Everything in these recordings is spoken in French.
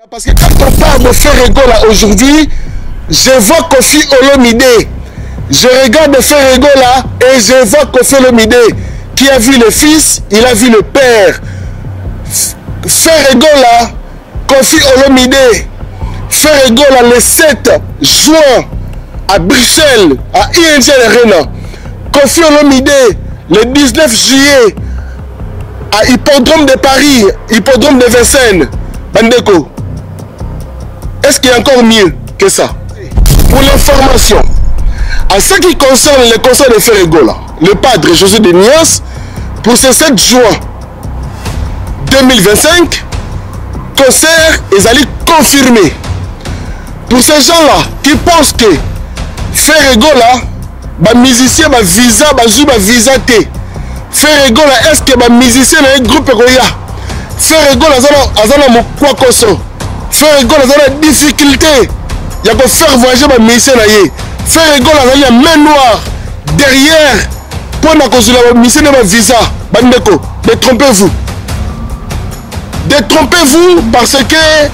Parce que quand on parle de Ferregola aujourd'hui, je vois Kofi Olomide. Je regarde Ferregola et je vois Kofi Olomide qui a vu le fils, il a vu le père. Ferregola, Kofi Olomide, Ferregola le 7 juin à Bruxelles, à ING Arena. Kofi Olomide le 19 juillet à Hippodrome de Paris, Hippodrome de Vincennes. Bandeko, est-ce qu'il y a encore mieux que ça? Pour l'information, en ce qui concerne le concert de Ferregola, le padre José de Nias, pour ce 7 juin 2025, concert est allé confirmé. Pour ces gens-là qui pensent que Ferregola, les musiciens, les visa, les visa T. Ferregola, est-ce que les musiciens dans un groupe Roya? Ferregola, azana mokwa koso. Ferregola, azana difficulté. Il y a que faire voyager les musiciens. Ferregola, azana main noire derrière pour la cause de la mission de ma visa. Bandeko, détrompez-vous. Détrompez-vous parce que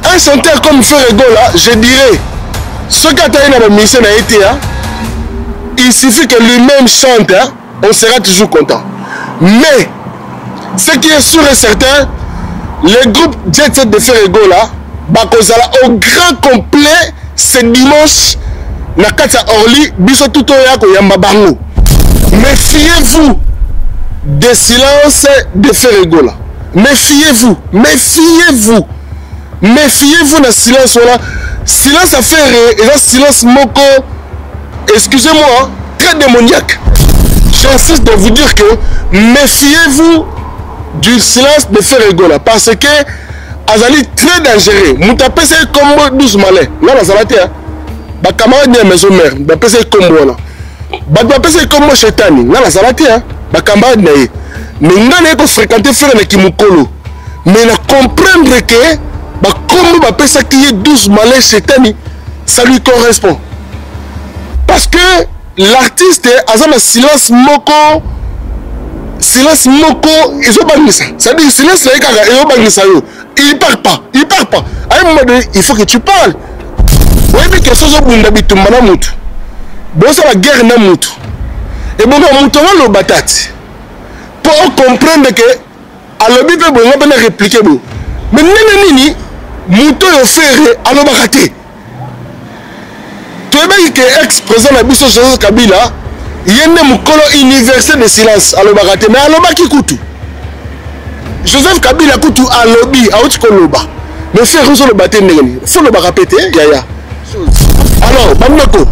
un chanteur comme Ferregola, je dirais, ce qui a été dans la mission a été, il suffit que lui-même chante, on sera toujours content. Mais, ce qui est sûr et certain, le groupe Jet Set de Ferregola, au grand complet, ce dimanche, na Katsa Orly, biso tout au. Méfiez-vous des silences de Ferregola. Méfiez-vous, méfiez-vous. Méfiez-vous de silence là. Silence à faire et un silence moko, excusez-moi, très démoniaque. J'insiste de vous dire que méfiez-vous du silence de Ferregola parce que Azali très dangereux. Moutapé c'est comme 12 malais. Là la salate ba camarade de maison mère, ba pese comme là. Ba pese comme chetani. Là la salate ba camarade na ye. Mais ngana ko fréquenter frère na kimukolo. Mais na comprendre que bah comme bah ça qui est 12 malais chetani, ça lui correspond. Parce que l'artiste a un silence moko, ils ont banni ça. Ça dit silence là ils ont banni ça. Il parle pas, il parle pas. À un moment donné, il faut que tu parles. Oui mais quelque chose au bout d'habitude mana mutu. Bon ça la guerre na mutu. Et bon mutu va le batati. Pour comprendre que à l'objet peut bon on peut répliquer bon. Mais nini Mouto yo ferré à l'obaraté. Tu es que ex-président de Bisso Joseph Kabila, il y a un mukolo universel de silence à l'obaraté, mais à l'obaki koutou. Joseph Kabila koutou à l'obi, à Outikoloba. Mais frère, vous le battez, il faut le répéter, yaya. Alors, Bandeko,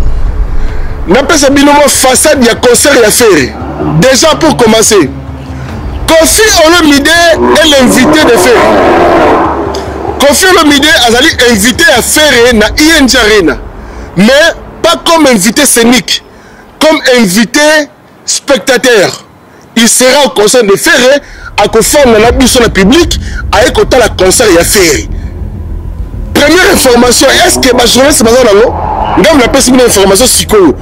n'a pas ce binomo façade, il y a concert, il y a ferré. Déjà pour commencer, Kofi Olomide est l'invité de ferré. Kofi Olomide a invité à faire na ING Arena, mais pas comme invité scénique, comme invité spectateur. Il sera au concert de Ferré à conforme la mission public à écouter la concert et à Ferré. Première information, est-ce que ma journaliste m'a dit non, la personne information psycho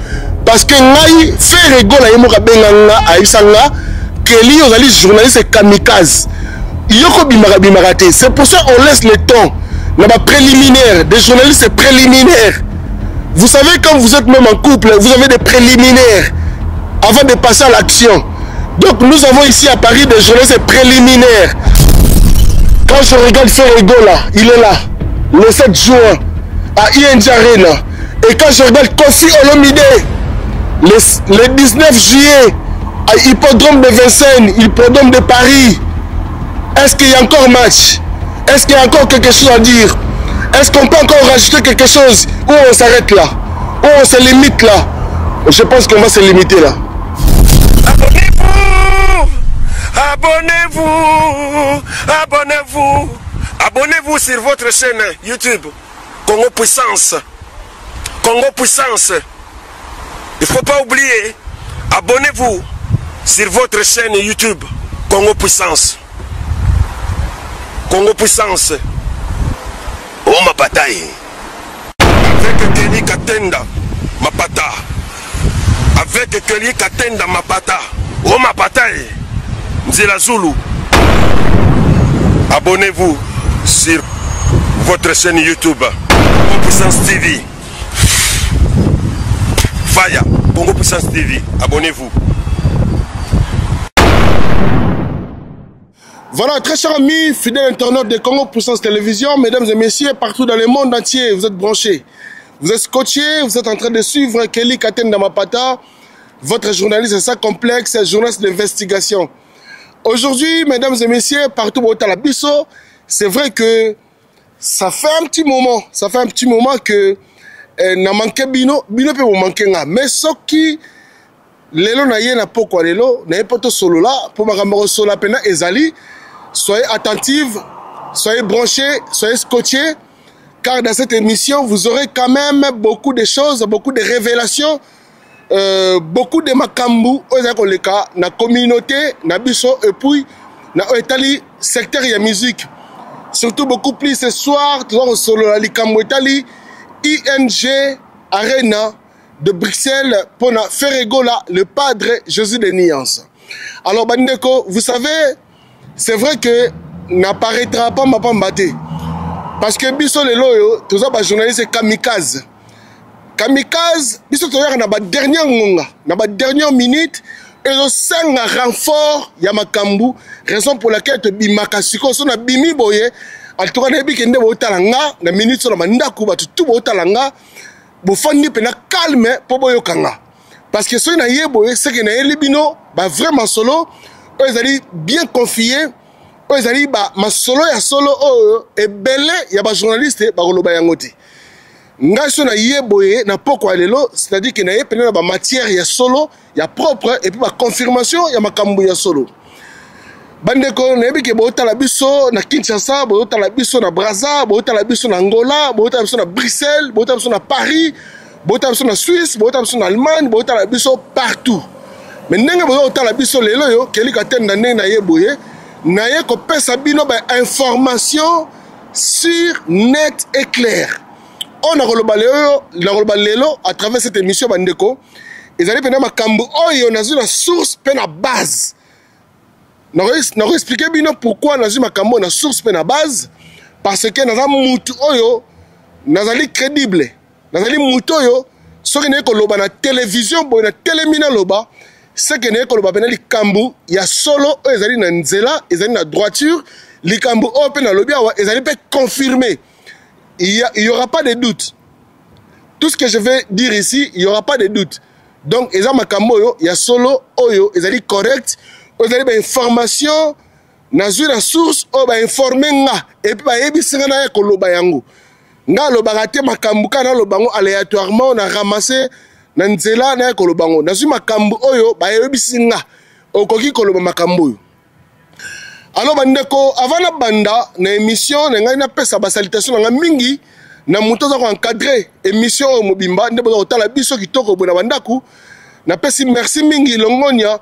parce que ngai Ferré gola yemoka benganga aisanga que li ozali journaliste kamikaze. C'est pour ça qu'on laisse le temps dans les préliminaires, des journalistes préliminaires. Vous savez, quand vous êtes même en couple, vous avez des préliminaires avant de passer à l'action. Donc nous avons ici à Paris des journalistes préliminaires. Quand je regarde Ferregola, il est là, le 7 juin, à ING Arena. Et quand je regarde Kofi Olomide, le 19 juillet, à Hippodrome de Vincennes, Hippodrome de Paris. Est-ce qu'il y a encore match? Est-ce qu'il y a encore quelque chose à dire? Est-ce qu'on peut encore rajouter quelque chose? Ou on s'arrête là? Ou on se limite là? Je pense qu'on va se limiter là. Abonnez-vous! Abonnez-vous! Abonnez-vous! Abonnez-vous sur votre chaîne YouTube. Congo Puissance. Congo Puissance. Il ne faut pas oublier. Abonnez-vous sur votre chaîne YouTube. Congo Puissance. Congo Puissance. Oh ma bataille. Avec Kelly Katenda, ma pata. Avec Kelly Katenda, ma pata. Oh ma bataille. Nzela Zulu. Abonnez-vous. sur votre chaîne YouTube Congo Puissance TV. Faya, Congo Puissance TV, abonnez-vous. Voilà, très chers amis, fidèles internautes de Congo Puissance Télévision, mesdames et messieurs, partout dans le monde entier, vous êtes branchés. Vous êtes scotchés, vous êtes en train de suivre Kelly Katen Damapata, votre journaliste sans complexe, journaliste d'investigation. Aujourd'hui, mesdames et messieurs, partout où la bisso, c'est vrai que ça fait un petit moment que n'a manqué bino peut vous manquer là. Mais ce qui lelo na yé na poko lelo na pas solo là pour ma caméra solo la peine ezali. Soyez attentifs, soyez branchés, soyez scotchés, car dans cette émission, vous aurez quand même beaucoup de choses, beaucoup de révélations, beaucoup de makambu, na communauté, na biso, et puis, na Itali, secteur de la musique. Surtout beaucoup plus ce soir, tu vois, sur la Likambo Itali, ING Arena de Bruxelles, pour Ferregola, le padre Jésus de Niance. Alors, Bandeko, vous savez, c'est vrai que n'apparaîtra pas ma pambaté. Parce que biso le loyo, tous les journalistes kamikaze. Kamikaze, biso to na ba dernière ngonga, na ba dernière minute, et le sang renfort ya makambu, raison pour laquelle te bimaka siko so na bimi boye, al to na bi kende bo talanga, na minute so na mandaku ba tout bo talanga, bo fandi pe na calme po boyo kanga. Parce que so na yeboye, c'est que na elibino ba vraiment solo. Ils allaient bien confiés. Ils allaient ma solo ya solo et belé ya ba journaliste ba koloba yangote. Ngaso na yeboye na poko alelo, c'est-à-dire que na yepena ba matière ya solo, ya propre et puis ba confirmation ya makambu ya solo. Bandeko na yebi ke bo tala biso na Kinshasa, bo tala biso na Brazza, bo tala biso na Angola, bo tala biso na Bruxelles, bo tala biso na Paris, bo tala biso na Suisse, bo tala biso na Allemagne, bo tala biso partout. Mais ndenge bozo otala biso lelo yo Kelly Katen na ndenge na yeboye na ye ko pesa bino ba information sur net et clair. On a koloba lelo à travers cette émission bandeko ezali pena makambo oyo nazu na source pe na base. Na expliquer bino pourquoi nazu makambo na source pe na base parce que naza mutu oyo nazali crédible. Nazali mutu oyo soki ne koloba na télévision boy na télémina loba. C'est que nous avons les kambu, il y a solo, ils allaient dans nzela, ils allaient dans droiture, les kambu open dans le bien, ils allaient confirmer. Il y aura pas de doute. Tout ce que je vais dire ici, il y aura pas de doute. Donc, ils ont makambo, il y a solo, oyo, ils allaient correct, ils allaient information, na la source, ils allaient informer nga, et puis ils allaient singa na koloba yango. Nga lo bagate makambu kana lo bango aléatoirement, on a ramassé. Nanzela na kolobango nazu makambu oyo bayebisinga okoki koloba makambu oyo. Alors bandeko avant banda na émission na ngai na pesa ba salutation na mingi na muto za ko encadrer émission o mobimba ndebo otala biso kitoko bona bandaku na pesi merci mingi longonia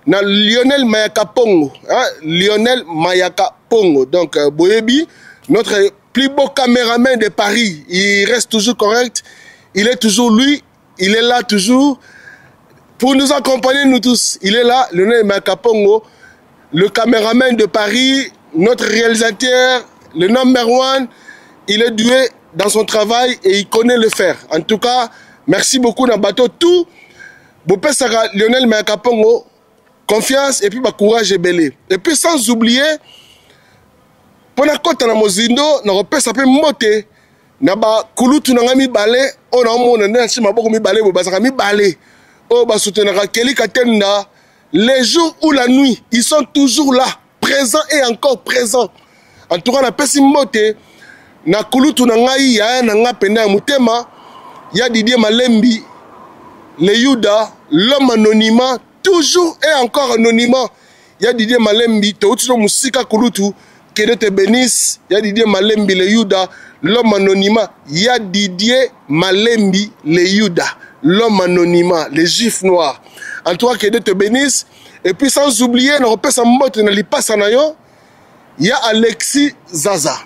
na Lionel Mayaka Pongo, hein? Lionel Mayaka Pongo. Donc boyebi notre plus beau caméraman de Paris, il reste toujours correct, il est toujours lui. Il est là toujours pour nous accompagner, nous tous. Il est là, Lionel Mayaka Pongo, le caméraman de Paris, notre réalisateur, le number one. Il est doué dans son travail et il connaît le faire. En tout cas, merci beaucoup dans bateau tout. Bopé Sara Lionel Mayaka Pongo, confiance et puis courage et belé. Et puis sans oublier, pour la côte na mozindo, na repère ça peut monter. Naba kulutu na ngami balé on a mon na chima boko mi balé bo basaka mi balé o ba soutenir Kelly Katen les jours ou la nuit ils sont toujours là présents et encore présents. En tout cas na pesi moté na kulutu na ngai ya na nga penda mutema ya Didier Malembi le Yuda l'homme anonymat toujours et encore anonymat ya Didier Malembi to utino musika kulutu que Dieu te bénisse ya Didier Malembi le Yuda l'homme anonymat, il y a Didier Malembi, les Yuda, l'homme anonymat, les juifs noirs. En tout cas, que Dieu te bénisse. Et puis sans oublier, il y a Alexis Zaza.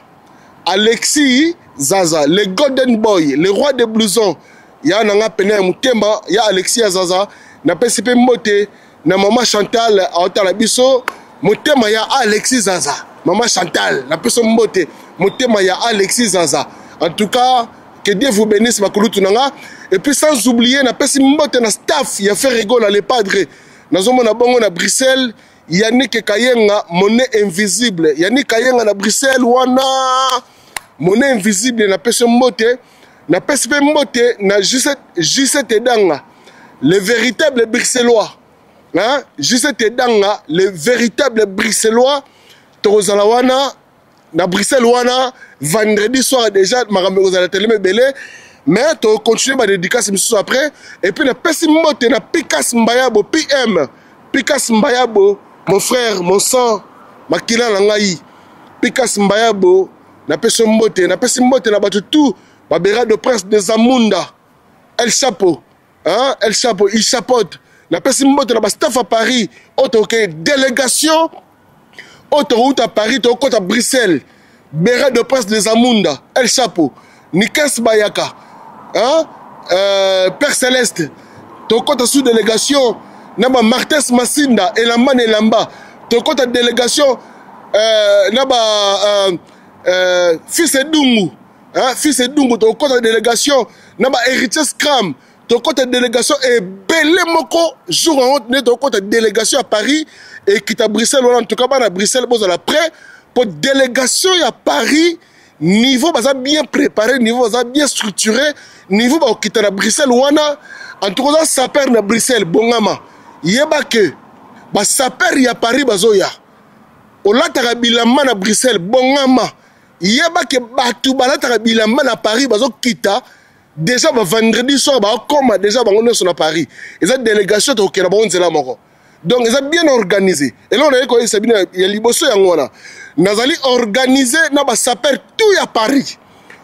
Alexis Zaza, le Golden Boy, le roi des blousons. Il y a un peine Moutemba, il y a Alexis Zaza, n'a pas sipé moté, na maman Chantal, à Otalabiso, Moutemba, il y a Alexis Zaza. Maman Chantal, la personne moté. motema ya Alexis Zaza. En tout cas, que Dieu vous bénisse Makulutu nanga. Et puis sans oublier na pesi mbote na staff ya Ferregola le padre. Nazomona bongo na Bruxelles, Yannick Kayenga monnaie invisible. Yannick Kayenga na Bruxelles wana monnaie invisible na pesi mbote na pesi mbote na J7 Edanga. Le véritable bruxellois. Hein? J7 Edanga, le véritable bruxellois. Torozala wana na Bruxelles wana vendredi soir déjà makambo za la télé belé mais tu continuer ma dédicace après et puis na pesi mbote na Pikas Mbayabo PM Pikas Mbayabo mon frère mon sang makila na ngai Pikas Mbayabo na pesi mbote na bato tout babera de prince de Zamunda El Chapeau hein El Chapeau il chapeaute na pesi mbote na ba staff à Paris autre délégation autoroute à Paris, tu à Bruxelles, Béret de Prince des Zamunda, El Chapeau, Nikes Bayaka, hein? Père Céleste, tu à sous-délégation, Naba Martes Massinda, Elaman Elamba, tu à délégation, Naba Fils Edungu, hein? Fils Edungu, tu à délégation, Naba Héritier Scram, tu à délégation, et Belé Moko, jour en haute, tu à délégation à Paris, et qui à Bruxelles, en tout cas, à Bruxelles, vous allez prêt pour délégation à Paris, niveau bien préparé, niveau bien structuré, niveau qui à Bruxelles, en tout cas, ça perd à Bruxelles, Bongama. Yeba que, ça perd à Paris, bazoya. Ola tarabilaman à Bruxelles, Bongama. Yeba que, Batoubala tarabilaman à Paris, bazo kita. Déjà, vendredi soir, comme déjà, on est à Paris. Et cette délégation, c'est là, donc, ils ont bien organisé. Et là, on a dit qu'il y a Liboso Yangwana. Nous allons organiser, nous allons saper tout à Paris.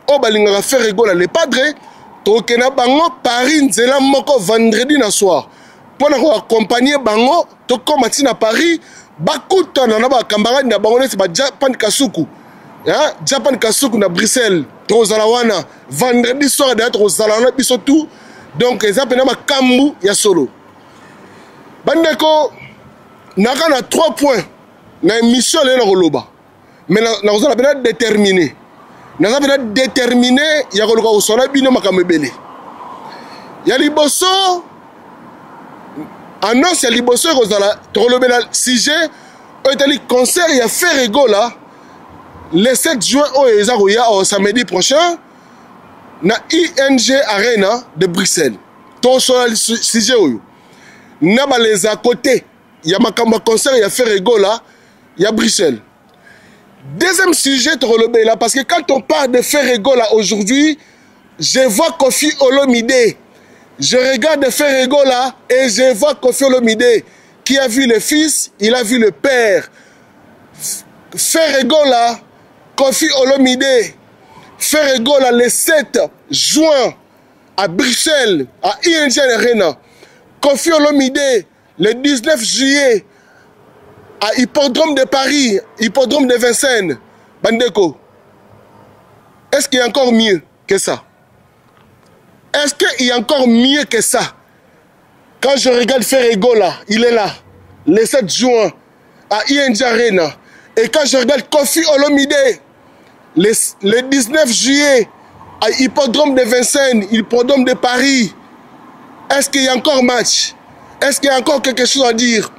On va faire rigoler les padres. Donc, nous allons Paris, nous allons vendredi soir. Pour nous accompagner, nous allons à Paris. Bakuta, nous allons camarade, nous allons Japan Kasuku. Japan Kasuku, na Bruxelles. Trozalawana. Vendredi soir, nous allons Trozalawana, tout. Donc, ils ont Kambu, ya solo. Bandeko, n'a 3 points. Na émission là na mais na ozala bena déterminé. Na bena déterminé ya koluka osona bino makamebele. Ya liboso annonce ya liboso kozala tolobela sujet etali concert ya Ferregola le 7 juin au ezaroya au samedi prochain na ING Arena de Bruxelles. To so sujet oyo. Naba les à côté, il y a ma concert, il y a Ferregola, il y a Bruxelles. Deuxième sujet, là, parce que quand on parle de Ferregola aujourd'hui, je vois Kofi Olomide. Je regarde Ferregola et je vois Kofi Olomide qui a vu le fils, il a vu le père. Ferregola, Kofi Olomide, Ferregola le 7 juin à Bruxelles, à ING Arena. Kofi Olomide, le 19 juillet, à Hippodrome de Paris, Hippodrome de Vincennes. Bandeko, est-ce qu'il y a encore mieux que ça? Est-ce qu'il y a encore mieux que ça? Quand je regarde Ferregola, il est là, le 7 juin, à ING Arena. Et quand je regarde Kofi Olomide, le 19 juillet, à Hippodrome de Vincennes, Hippodrome de Paris, est-ce qu'il y a encore match? Est-ce qu'il y a encore quelque chose à dire?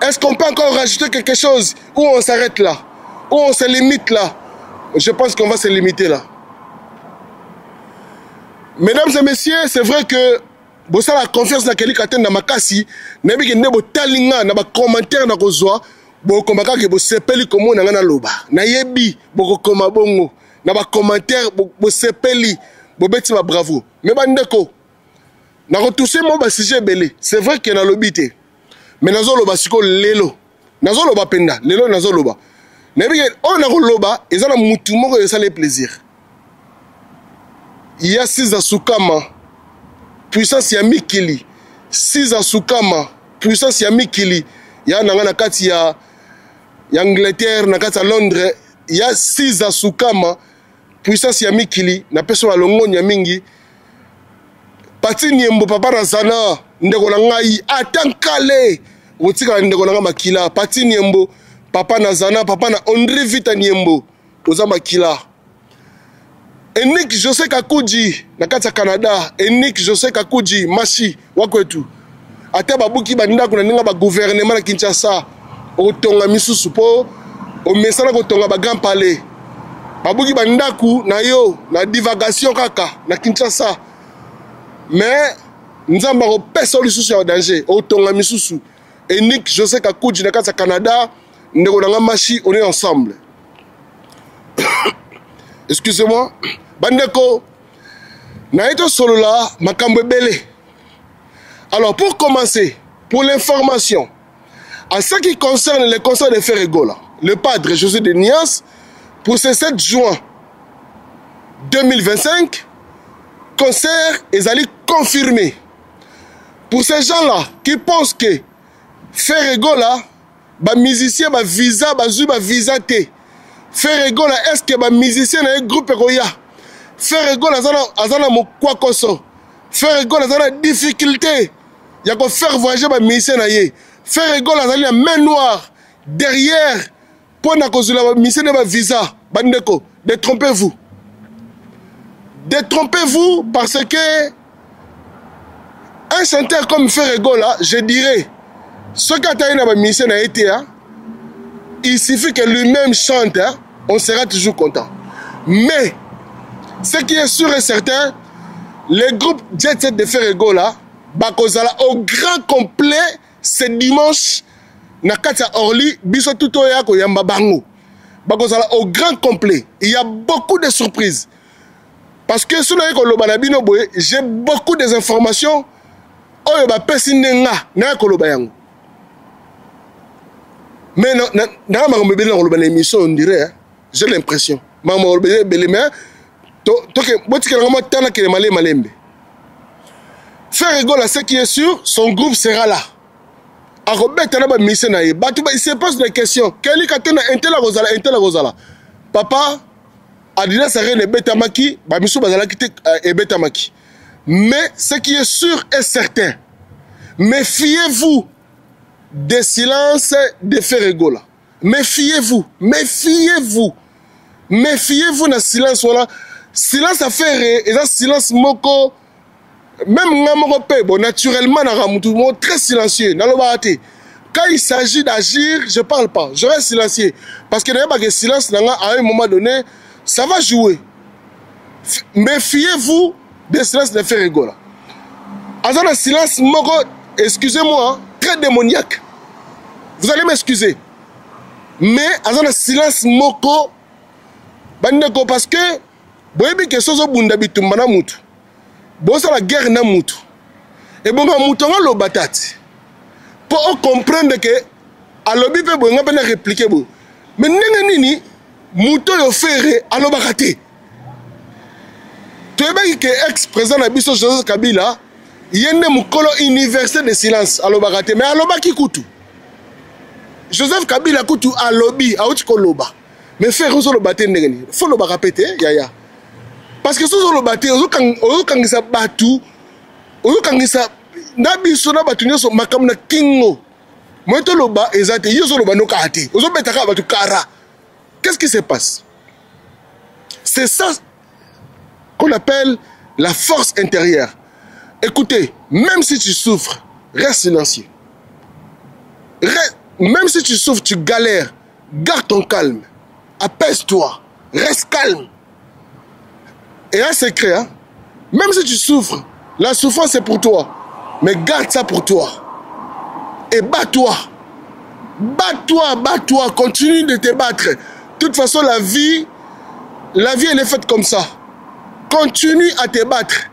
Est-ce qu'on peut encore rajouter quelque chose? Ou on s'arrête là? Ou on se limite là? Je pense qu'on va se limiter là. Mesdames et messieurs, c'est vrai que vous avez la confiance dans quelqu'un qui a makasi, n'aimez que nebo talinga, n'a pas commentaire dans kozwa, bo komaka ke bo sepeli komo na ngana loba. Na yebi bo koma bongo, n'a pas commentaire bo sepeli, bo beti ma bravo. Mais bandeko, na retouché mon ba sujet belé. C'est vrai qu'il y a na lobité. Mais nazo loba siko lelo. Nazo loba penda, lelo nazo loba. N'aimez que on na loba, et ça na mutu moko et ça les plaisirs. Il y a 6 à Soukama, puissance ya Mikili. 6 à Soukama, puissance ya Mikili. Il y a na kati ya Angleterre, na kati ya Londres. Il y a 6 à Soukama, puissance ya Mikili. Na peso la longonya mingi. Pati Niembo papa na zana, ndeko na ngai, atankale. Wotika ndeko na nga makila. Pati Niembo, papa na zana, papa na André Vita Niembo. Oza makila. Enik José Kakuji na kati ya Canada, Enik José Kakuji Mashi wakwetu. Ate babuki bandinda kuna ninga ba gouvernement na Kinshasa otonga misusu po o mesana ko tonga ba Grand Palais. Babuki bandaku na yo na divagation kaka na Kinshasa. Mais nzamba ko pesa lisusu ya danger otonga misusu. Enik José Kakuji na kati ya Canada ndeko na Mashi on est ensemble. Excusez-moi. Bandeko na eto solo la makambo ebele. Alors pour commencer, pour l'information, en ce qui concerne le concert de Ferregola, le padre José de Nias, pour ce 7 juin 2025, concert est allé confirmé. Pour ces gens-là qui pensent que Ferregola, ba musicien, ba visa, ba zu, ba visa te. Ferregola, est-ce que ba musicien na un groupe Roya? Ferregola, azana mokwa koso. Ferregola, azana difficulté. Il y a qu'à faire voyager ma mission. Ferregola, azana la main noire derrière pour na cause la mission de ma visa. Bandeko, détrompez-vous. Détrompez-vous parce que un chanteur comme Ferregola, je dirais, ce qui a été ma mission a été, il suffit que lui-même chante, on sera toujours content. Mais ce qui est sûr et certain, le groupe Jet Set de Ferregola, Bakozala au grand complet ce dimanche, na Katia Orly, Biso Tutoya Koyamba Bango. Bakozala au grand complet. Il y a beaucoup de surprises. Parce que sur le j'ai beaucoup d'informations. Oh, bah, personne n'a kolobayango. Mais dans l'émission, on dirait, j'ai l'impression. Ferregola, ce qui est sûr, son groupe sera là. Il se pose des questions. Papa, Adidas Saren et Betamaki, Bamisou Bazalaki et Betamaki. Mais ce qui est sûr et certain, méfiez-vous des silences de Ferregola. Méfiez-vous, méfiez-vous. Méfiez-vous dans silence voilà. Silence à faire et un silence moko même bon naturellement très silencieux quand il s'agit d'agir je parle pas je reste silencieux parce que le silence à un moment donné ça va jouer. Méfiez-vous des silences de Ferregola. Un silence moko, excusez-moi, très démoniaque. Vous allez m'excuser. Mais un silence moko bandeko parce que boyebi ke sozo bunda bitumba na mutu bosa la guerre na mutu et bon mutu nga lo batati pour comprendre que alobi pe bo nga bena répliquer bo mais ndenge nini mutu yo fere alo bakate to eba ke ex-président na biso Joseph Kabila yende mukolo universel de silence alo bakate mais alo baki kutu Joseph Kabila kutu alobi auti koloba. Mais faire le bâté, il faut le répéter, yaya. Parce que si on le bâté, on a battu, on a nabi sona batu nyoso makam na kingo. Moi to le bas exact, yoso le bano kati. On a betaka batu kara. Qu'est-ce qui se passe? C'est ça qu'on appelle la force intérieure. Écoutez, même si tu souffres, reste silencieux. Même si tu souffres, tu galères, garde ton calme. Apaise-toi, reste calme. Et un secret, hein? Même si tu souffres, la souffrance c'est pour toi. Mais garde ça pour toi. Et bats-toi. Bats-toi, bats-toi. Continue de te battre. De toute façon, la vie, elle est faite comme ça. Continue à te battre.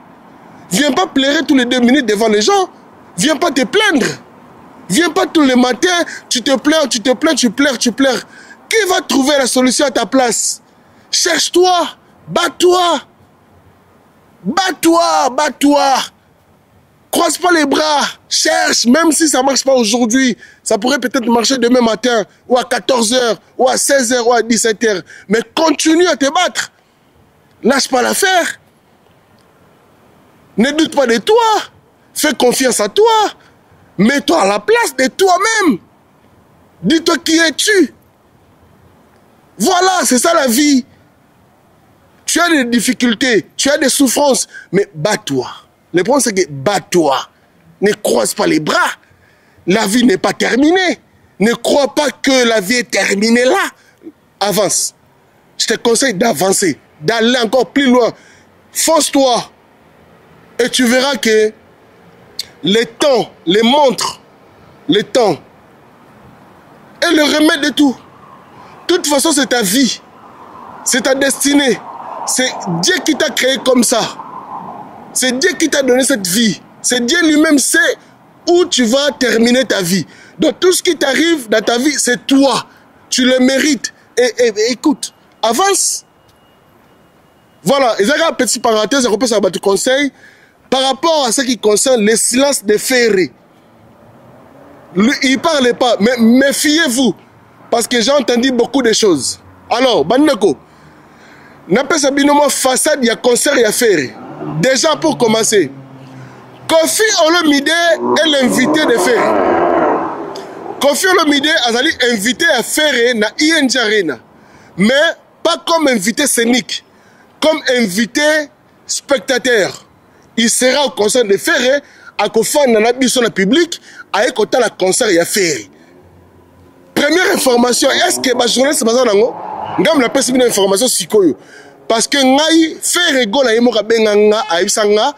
Viens pas pleurer tous les 2 minutes devant les gens. Viens pas te plaindre. Viens pas tous les matins, tu te plains, tu te plains, tu pleures, tu pleures. Qui va trouver la solution à ta place? Cherche-toi, bats-toi. Bats-toi, bats-toi. Croise pas les bras, cherche, même si ça ne marche pas aujourd'hui. Ça pourrait peut-être marcher demain matin, ou à 14h, ou à 16h, ou à 17h. Mais continue à te battre. Lâche pas l'affaire. Ne doute pas de toi. Fais confiance à toi. Mets-toi à la place de toi-même. Dis-toi qui es-tu. Voilà, c'est ça la vie. Tu as des difficultés, tu as des souffrances, mais bats-toi. Le problème, c'est que bats-toi. Ne croise pas les bras. La vie n'est pas terminée. Ne crois pas que la vie est terminée là. Avance. Je te conseille d'avancer, d'aller encore plus loin. Fonce-toi. Et tu verras que les temps, les montres, les temps est le remède de tout. De toute façon, c'est ta vie. C'est ta destinée. C'est Dieu qui t'a créé comme ça. C'est Dieu qui t'a donné cette vie. C'est Dieu lui-même sait où tu vas terminer ta vie. Donc tout ce qui t'arrive dans ta vie, c'est toi. Tu le mérites. Et écoute, avance. Voilà, et ça, une petite parenthèse, je ça te conseil par rapport à ce qui concerne le silence des ferrés. Il ne parlait pas, mais méfiez-vous, parce que j'ai entendu beaucoup de choses. Alors, Bandeko, n'a pas sabino façade, il y a concert, il y a ferré. Déjà pour commencer, Kofi Olomide est l'invité de ferré. Kofi Olomide a invité à ferré na ING Arena, mais pas comme invité scénique, comme invité spectateur. Il sera au concert de Ferré, à Kofan dans le public, à écouter le concert de Ferré. Première information, est-ce que les journalistes sont là? Ngam la peste une information sikoyo. Parce que ngai Ferré gola yemoka benganga aibsanga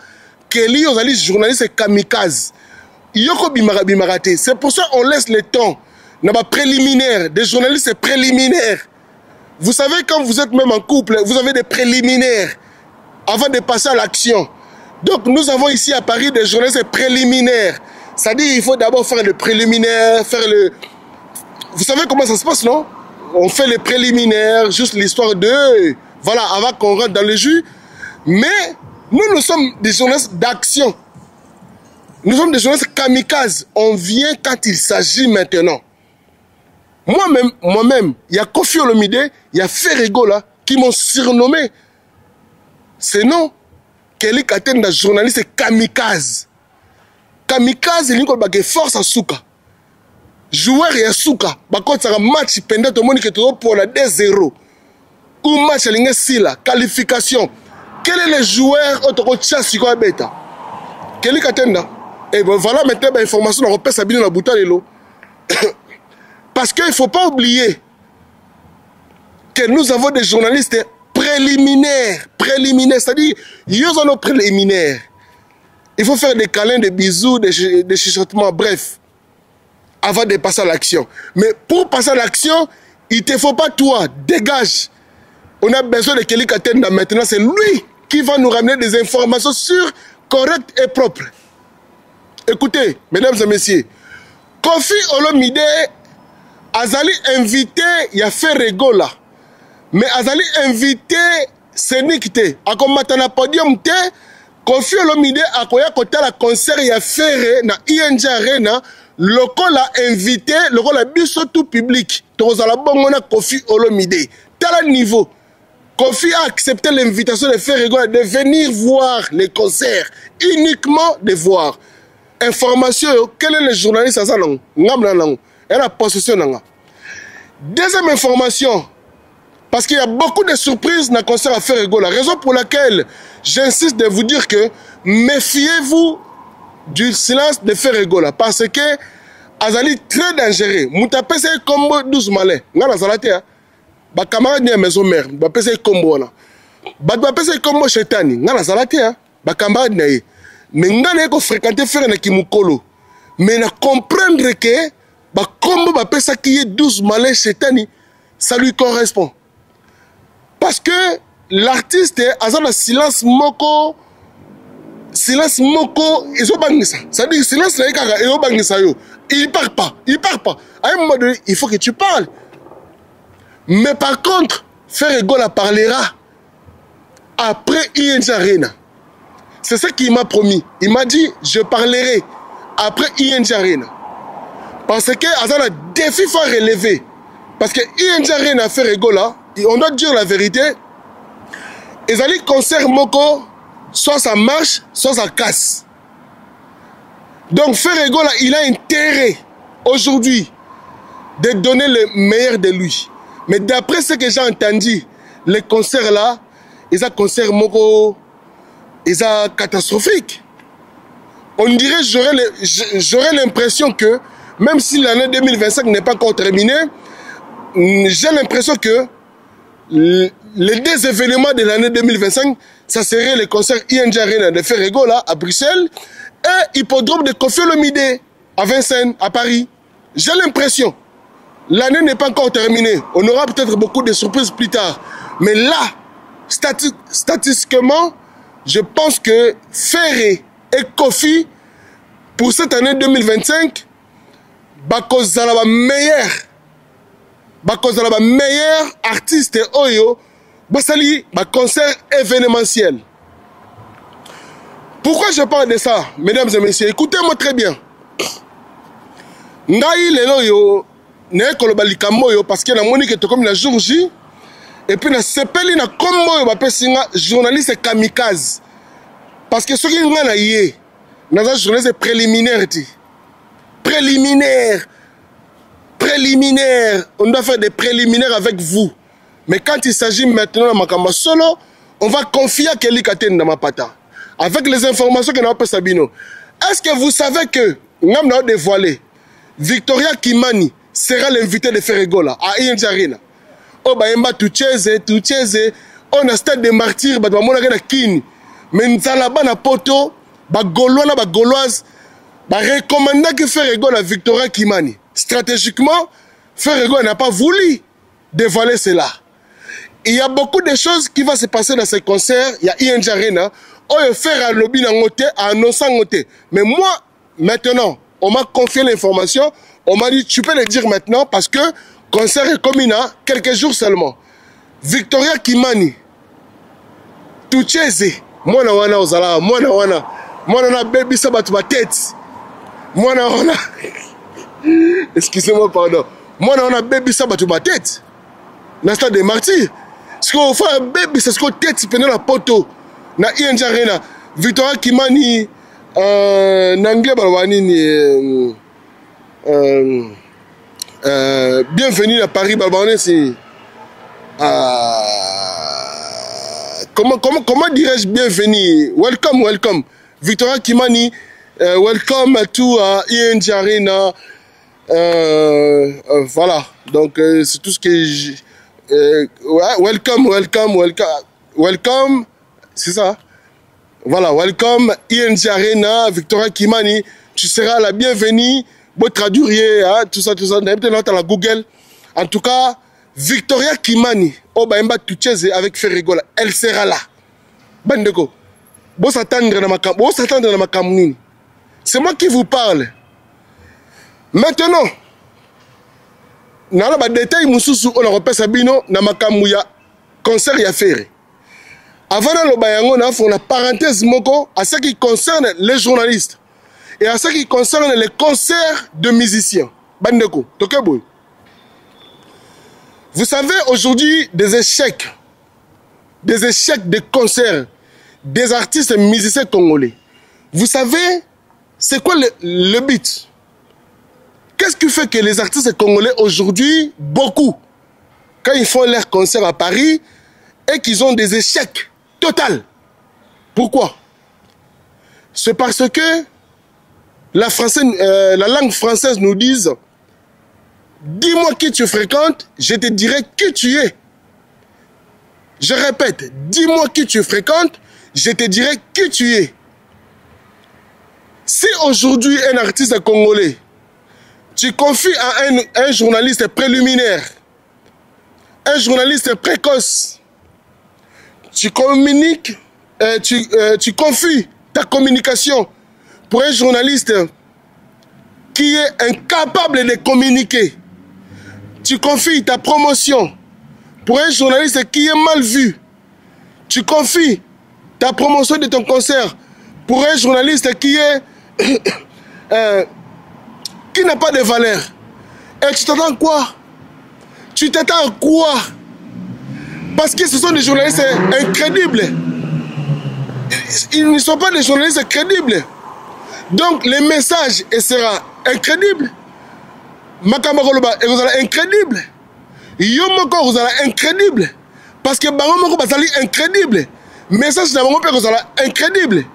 que li ozali journaliste kamikaze. Yoko bimarate. C'est pour ça qu'on laisse le temps. N'a pas préliminaire, des journalistes préliminaires. Vous savez, quand vous êtes même en couple, vous avez des préliminaires avant de passer à l'action. Donc, nous avons ici à Paris des journalistes préliminaires. C'est-à-dire qu'il faut d'abord faire le préliminaire, faire le... Vous savez comment ça se passe, non? On fait les préliminaires, juste l'histoire de... Voilà, avant qu'on rentre dans le jus. Mais, nous sommes des journalistes d'action. Nous sommes des journalistes kamikazes. On vient quand il s'agit maintenant. Moi-même, il y a Kofi Olomide, il y a Ferrego là, qui m'ont surnommé. C'est non. Kelly Katenda, journaliste kamikaze. Kamikaze, il y a force à Souka. Joueur et à Souka. Par contre, c'est un match pendant tout le monde qui est pour la 2-0. Ou match à l'Ingesila, qualification. Quel est le joueur au chasse qui bêta? Kelly Katenda. Et ben voilà maintenant l'information, on repère Sabine dans la bouteille de l'eau. Parce qu'il ne faut pas oublier que nous avons des journalistes préliminaires. C'est-à-dire, ils ont nos préliminaires. Il faut faire des câlins, des bisous, des chuchotements, bref, avant de passer à l'action. Mais pour passer à l'action, il ne te faut pas toi, dégage. On a besoin de Kelly Katenda maintenant, c'est lui qui va nous ramener des informations sûres, correctes et propres. Écoutez, mesdames et messieurs, Kofi Olomide Azali invité, il y a fait Regola. Mais Azali invité, c'est Nikite. A comme matana podium te, Kofi Olomide a koya kota la concert, il y a fait na ING Arena, local a invité, local a biso tout public. Tozala bongona Kofi Olomide. Tel niveau. Kofi a accepté l'invitation de faire Regola, de venir voir les concerts. Uniquement de voir. Information, quel est le journaliste à ça? Et la possession. Deuxième information, parce qu'il y a beaucoup de surprises dans le concert à Ferrego. La raison pour laquelle j'insiste de vous dire que méfiez-vous du silence de Ferrego. Parce que Azali très dangereux. Moutapé c'est comme 12 malais. Ngana salate ya. Ba camarade ni maison mère. Ba pese combo na. Ba pese comme chetani. Ngana salate ya. Ba camarade na. Mais ngana ko fréquenter faire na kimukolo. Mais na comprendre que bah comme bah pesa qui est 12 malais chetani, ça lui correspond. Parce que l'artiste a un silence moko, ils ont bangé ça. Ça dit silence ils ont bangé ça yo. Il part pas. À un moment donné, il faut que tu parles. Mais par contre, Ferregola parlera après ING Arena. C'est ce qu'il m'a promis. Il m'a dit, je parlerai après ING Arena. Parce que Azana défi faut relever. Parce que ING Arena fait Regola, on doit dire la vérité. Ils allaient concert Moko, soit ça marche, soit ça casse. Donc Ferregola, il a intérêt aujourd'hui de donner le meilleur de lui. Mais d'après ce que j'ai entendu, les concerts là, eza concert moko eza catastrophique. On dirait, j'aurais l'impression que même si l'année 2025 n'est pas encore terminée, j'ai l'impression que les deux événements de l'année 2025, ça serait le concert ING Arena de Ferrego là, à Bruxelles, et Hippodrome de Kofi Olomide à Vincennes, à Paris. J'ai l'impression, l'année n'est pas encore terminée. On aura peut-être beaucoup de surprises plus tard. Mais là, statistiquement, je pense que Ferré et Kofi, pour cette année 2025, bakozala ba meilleur artiste oyo basali ba concert événementiel. Pourquoi je parle de ça, mesdames et messieurs? Écoutez-moi très bien. Ngai lelo yo ne koloba likambo yo parce que na moni que to comme la jour J et puis na sepeli na kombo yo ba pesinga journaliste kamikaze parce que soki nga na yé na za journaliste préliminaire ti préliminaire, on doit faire des préliminaires avec vous. Mais quand il s'agit maintenant de Makamba Solo, on va confier à Kelly Katen dans ma pata. Avec les informations que nous avons Sabino. Est-ce que vous savez que nous avons dévoilé Victoria Kimani sera l'invité de Ferregola à ING Arena? Oh, bah, Tucheze, on a stade de martyrs, bah, on a Kini. Mais nous avons un poto, bah, Gaulois, bah, Gauloise. Bah, recommandé que Ferregola Victoria Kimani. Stratégiquement, Ferrego n'a pas voulu dévoiler cela. Il y a beaucoup de choses qui vont se passer dans ces concerts. Il y a ING Arena. On va faire un lobby à annoncer. Mais moi, maintenant, on m'a confié l'information. On m'a dit, tu peux le dire maintenant parce que concert est commun quelques jours seulement. Victoria Kimani. Tucheze. Moi, na baby sabat ma tête. Moi, na excusez-moi, pardon. Moi, on a baby ça battu ma tête. Dans stade des martyrs. Ce qu'on fait un baby, c'est ce qu'on tête pendant la poteau. Na ING Arena. Victoria Kimani, Nanglais Balwani, bienvenue à Paris, Balwani, c'est. Comment dirais-je bienvenue? Welcome. Victoria Kimani, welcome to ING Arena. Voilà, donc c'est tout ce que welcome, c'est ça. Voilà, welcome ING Arena, Victoria Kimani, tu seras la bienvenue. Bon traduire, hein, tout ça, peut-être dans la Google. En tout cas, Victoria Kimani, Obaemba Tucheze avec Ferregola, elle sera là. Bandeko, bon s'attendre dans ma camoune. C'est moi qui vous parle. Maintenant, dans le détail, on a repéré Sabino, dans ma camouya, concert y a fait. Avant le bayango, on a fait une parenthèse moko à ce qui concerne les journalistes et à ce qui concerne les concerts de musiciens. Bandeko, Tokeboy. Vous savez aujourd'hui des échecs de concerts des artistes musiciens congolais. Vous savez, c'est quoi le but? Qu'est-ce qui fait que les artistes congolais aujourd'hui, beaucoup, quand ils font leurs concerts à Paris, et qu'ils ont des échecs totaux? Pourquoi? C'est parce que la langue française nous dit « Dis-moi qui tu fréquentes, je te dirai qui tu es. » Je répète, dis-moi qui tu fréquentes, je te dirai qui tu es. Si aujourd'hui un artiste congolais, tu confies à un journaliste préliminaire, un journaliste précoce, tu communiques, tu confies ta communication pour un journaliste qui est incapable de communiquer. Tu confies ta promotion pour un journaliste qui est mal vu. Tu confies ta promotion de ton concert pour un journaliste qui est qui n'a pas de valeur. Et tu t'attends quoi? Tu t'attends à quoi? Parce que ce sont des journalistes incrédibles. Ils ne sont pas des journalistes crédibles. Donc les messages seront incrédibles. Makamba Koloba, vous allez incrédible. Yomoko, vous allez incrédible. Parce que bango moko bazali incrédible. Message na bango pe kozala incrédible.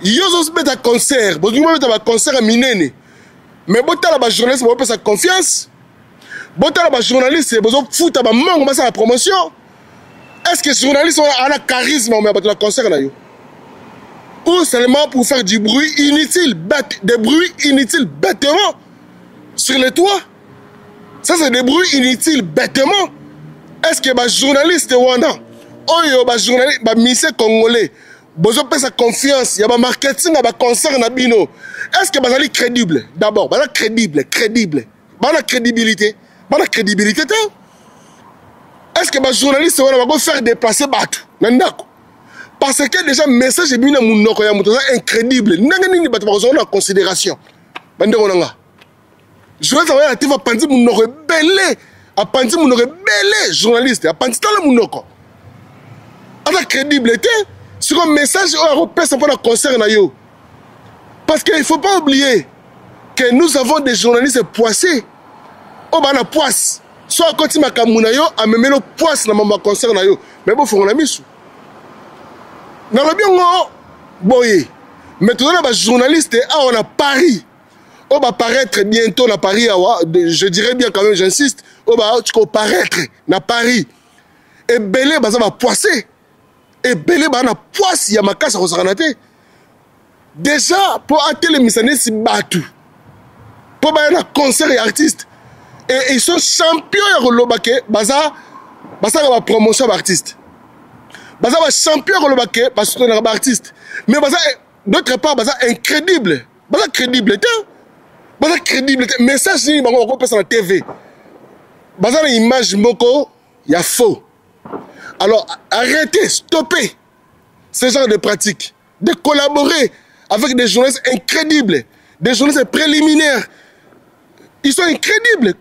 Yo zo beta concert, bo ngoma beta ba concert minene. Mais botala ba journaliste bo pesa confiance. Botala ba journaliste bozo futa ba mango ba sa la promotion. Est-ce que journaliste a un charisme mais ba concert na yo? Ou seulement pour faire du bruit inutile, des bruits inutiles bêtement sur les toits? Ça c'est des bruits inutiles bêtement. Est-ce que les journalistes wana, oyo ba journaliste, ba ministre congolais, bozo pesa confiance, y a ba marketing, ba concert na bino. Est-ce que bazali crédible? D'abord, bala crédible. Bala crédibilité. Bala crédibilité te. Est-ce que ba journaliste wana ba faire déplacer batu nandako? Parce que déjà message est bien munoko ya muto incrédible. Nanga nini batu ba en considération. Bande onanga. Je vais savoir tu vas penser munoko belé. A penser munoko belé journaliste, a penser tala munoko. Ala crédibilité sur un message au pèse pour le concert na yo. Parce qu'il ne faut pas oublier que nous avons des journalistes poissés. Oh bah na poisse. Soit quand tu m'as kamuna yo, a même le poisse na mama concert na yo. Mais bon faut qu'on a mis sous. Dans le bien, boye. Maintenant, on a des journalistes, on a Paris. On va paraître bientôt à Paris. Je dirais bien quand même, j'insiste. On va paraître à Paris. Et belé, ça va poisser. Et belé, ça va poisser. Il y a ma casse à Rosaranate. Déjà, pour atteindre les missionnaires, c'est battu. Pour avoir un concert et artistes. Et ils sont champions de l'Obake. Ça va promotion d'artistes. Baza va champion le baquet parce que on artiste mais baza d'autre part baza incrédible baza crédibilité message ni bango ko pesa na TV baza na image moko ya faux. Alors arrêtez, stoppez ce genre de pratique, de collaborer avec des journalistes incrédibles, des journalistes préliminaires. Ils sont incrédibles.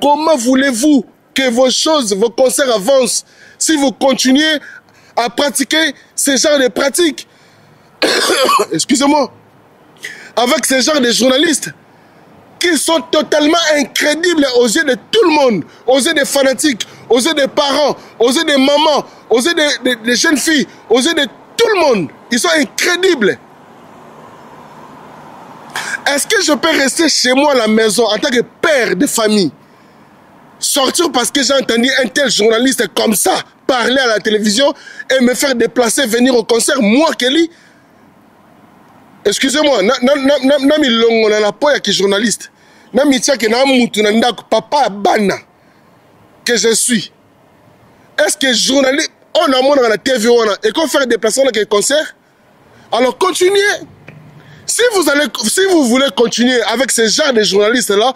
Comment voulez-vous que vos choses, vos concerts avancent si vous continuez à pratiquer ce genre de pratiques? Excusez-moi. Avec ce genre de journalistes qui sont totalement incrédibles aux yeux de tout le monde, aux yeux des fanatiques, aux yeux des parents, aux yeux des mamans, aux yeux des jeunes filles, aux yeux de tout le monde. Ils sont incrédibles. Est-ce que je peux rester chez moi à la maison en tant que père de famille, sortir parce que j'ai entendu un tel journaliste comme ça parler à la télévision et me faire déplacer, venir au concert, moi, Kelly? Excusez-moi, nami longo na la poya qui journaliste. Nami tia ke na mutu na ndako papa bana que je suis. Est-ce que journaliste on a mon dans la TV on a et qu'on faire déplacer dans quel concert? Alors continuez. Si vous voulez continuer avec ce genre de journalistes là,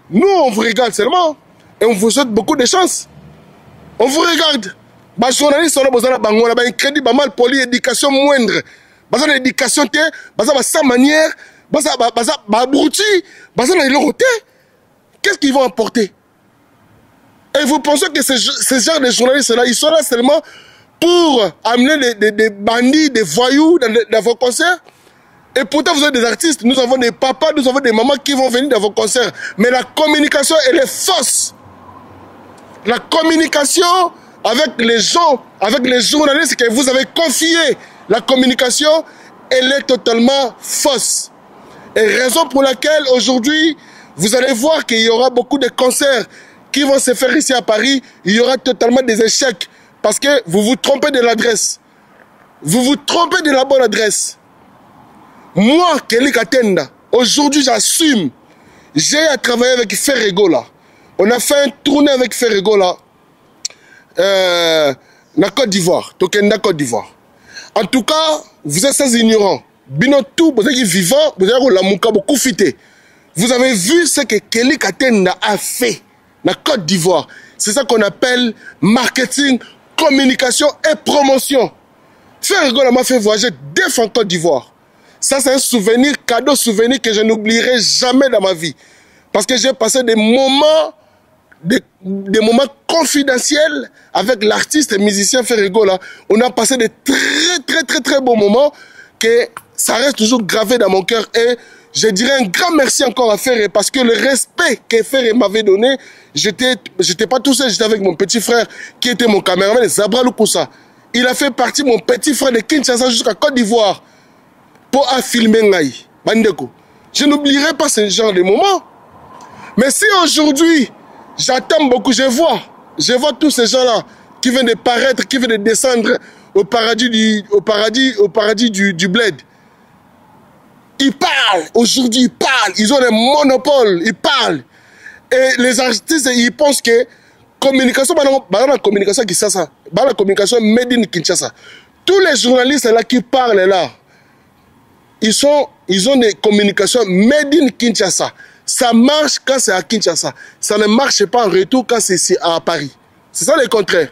nous on vous regarde seulement et on vous souhaite beaucoup de chance. On vous regarde. Les journalistes sont là, ils ont un crédit, mal poli, éducation moindre. Ils ont une éducation, ils ont sa manière, ils ont abruti, ils ont leur côté. Qu'est-ce qu'ils vont apporter? Et vous pensez que ce genre de journalistes-là, ils sont là seulement pour amener des bandits, des voyous dans vos concerts? Et pourtant, vous avez des artistes, nous avons des papas, nous avons des mamans qui vont venir dans vos concerts. Mais la communication, elle est fausse. La communication avec les gens, avec les journalistes que vous avez confiés, la communication, elle est totalement fausse. Et raison pour laquelle aujourd'hui, vous allez voir qu'il y aura beaucoup de concerts qui vont se faire ici à Paris. Il y aura totalement des échecs parce que vous vous trompez de l'adresse. Vous vous trompez de la bonne adresse. Moi, Kelly Katenda, aujourd'hui j'assume. J'ai à travailler avec Ferrego là. On a fait un tournée avec Ferrego là. Na Côte d'Ivoire. Tokenda Côte d'Ivoire. En tout cas, vous êtes sans ignorants. Binotou, vous êtes vivant, vous avez la mouka beaucoup fité. Vous avez vu ce que Kelly Katenda a fait na Côte d'Ivoire. C'est ça qu'on appelle marketing, communication et promotion. Ferrego là m'a fait voyager 2 fois en Côte d'Ivoire. Ça, c'est un souvenir, cadeau souvenir que je n'oublierai jamais dans ma vie. Parce que j'ai passé des moments confidentiels avec l'artiste et musicien Ferrego là. On a passé des très beaux moments que ça reste toujours gravé dans mon cœur. Et je dirais un grand merci encore à Ferré parce que le respect que Ferré m'avait donné, j'étais pas tout seul, j'étais avec mon petit frère qui était mon caméraman, Zabra Lukusa. Il a fait partie, mon petit frère de Kinshasa jusqu'à Côte d'Ivoire pour filmer Ngaï. Bandeko. Je n'oublierai pas ce genre de moments. Mais si aujourd'hui, j'attends beaucoup, je vois tous ces gens-là qui viennent de paraître, qui viennent de descendre au paradis du bled. Ils parlent, aujourd'hui ils parlent, ils ont des monopoles, ils parlent. Et les artistes, ils pensent que communication, la communication Kinshasa, la communication made in Kinshasa. Tous les journalistes là qui parlent là, ils ont des communications made in Kinshasa. Ça marche quand c'est à Kinshasa. Ça ne marche pas en retour quand c'est à Paris. C'est ça le contraire.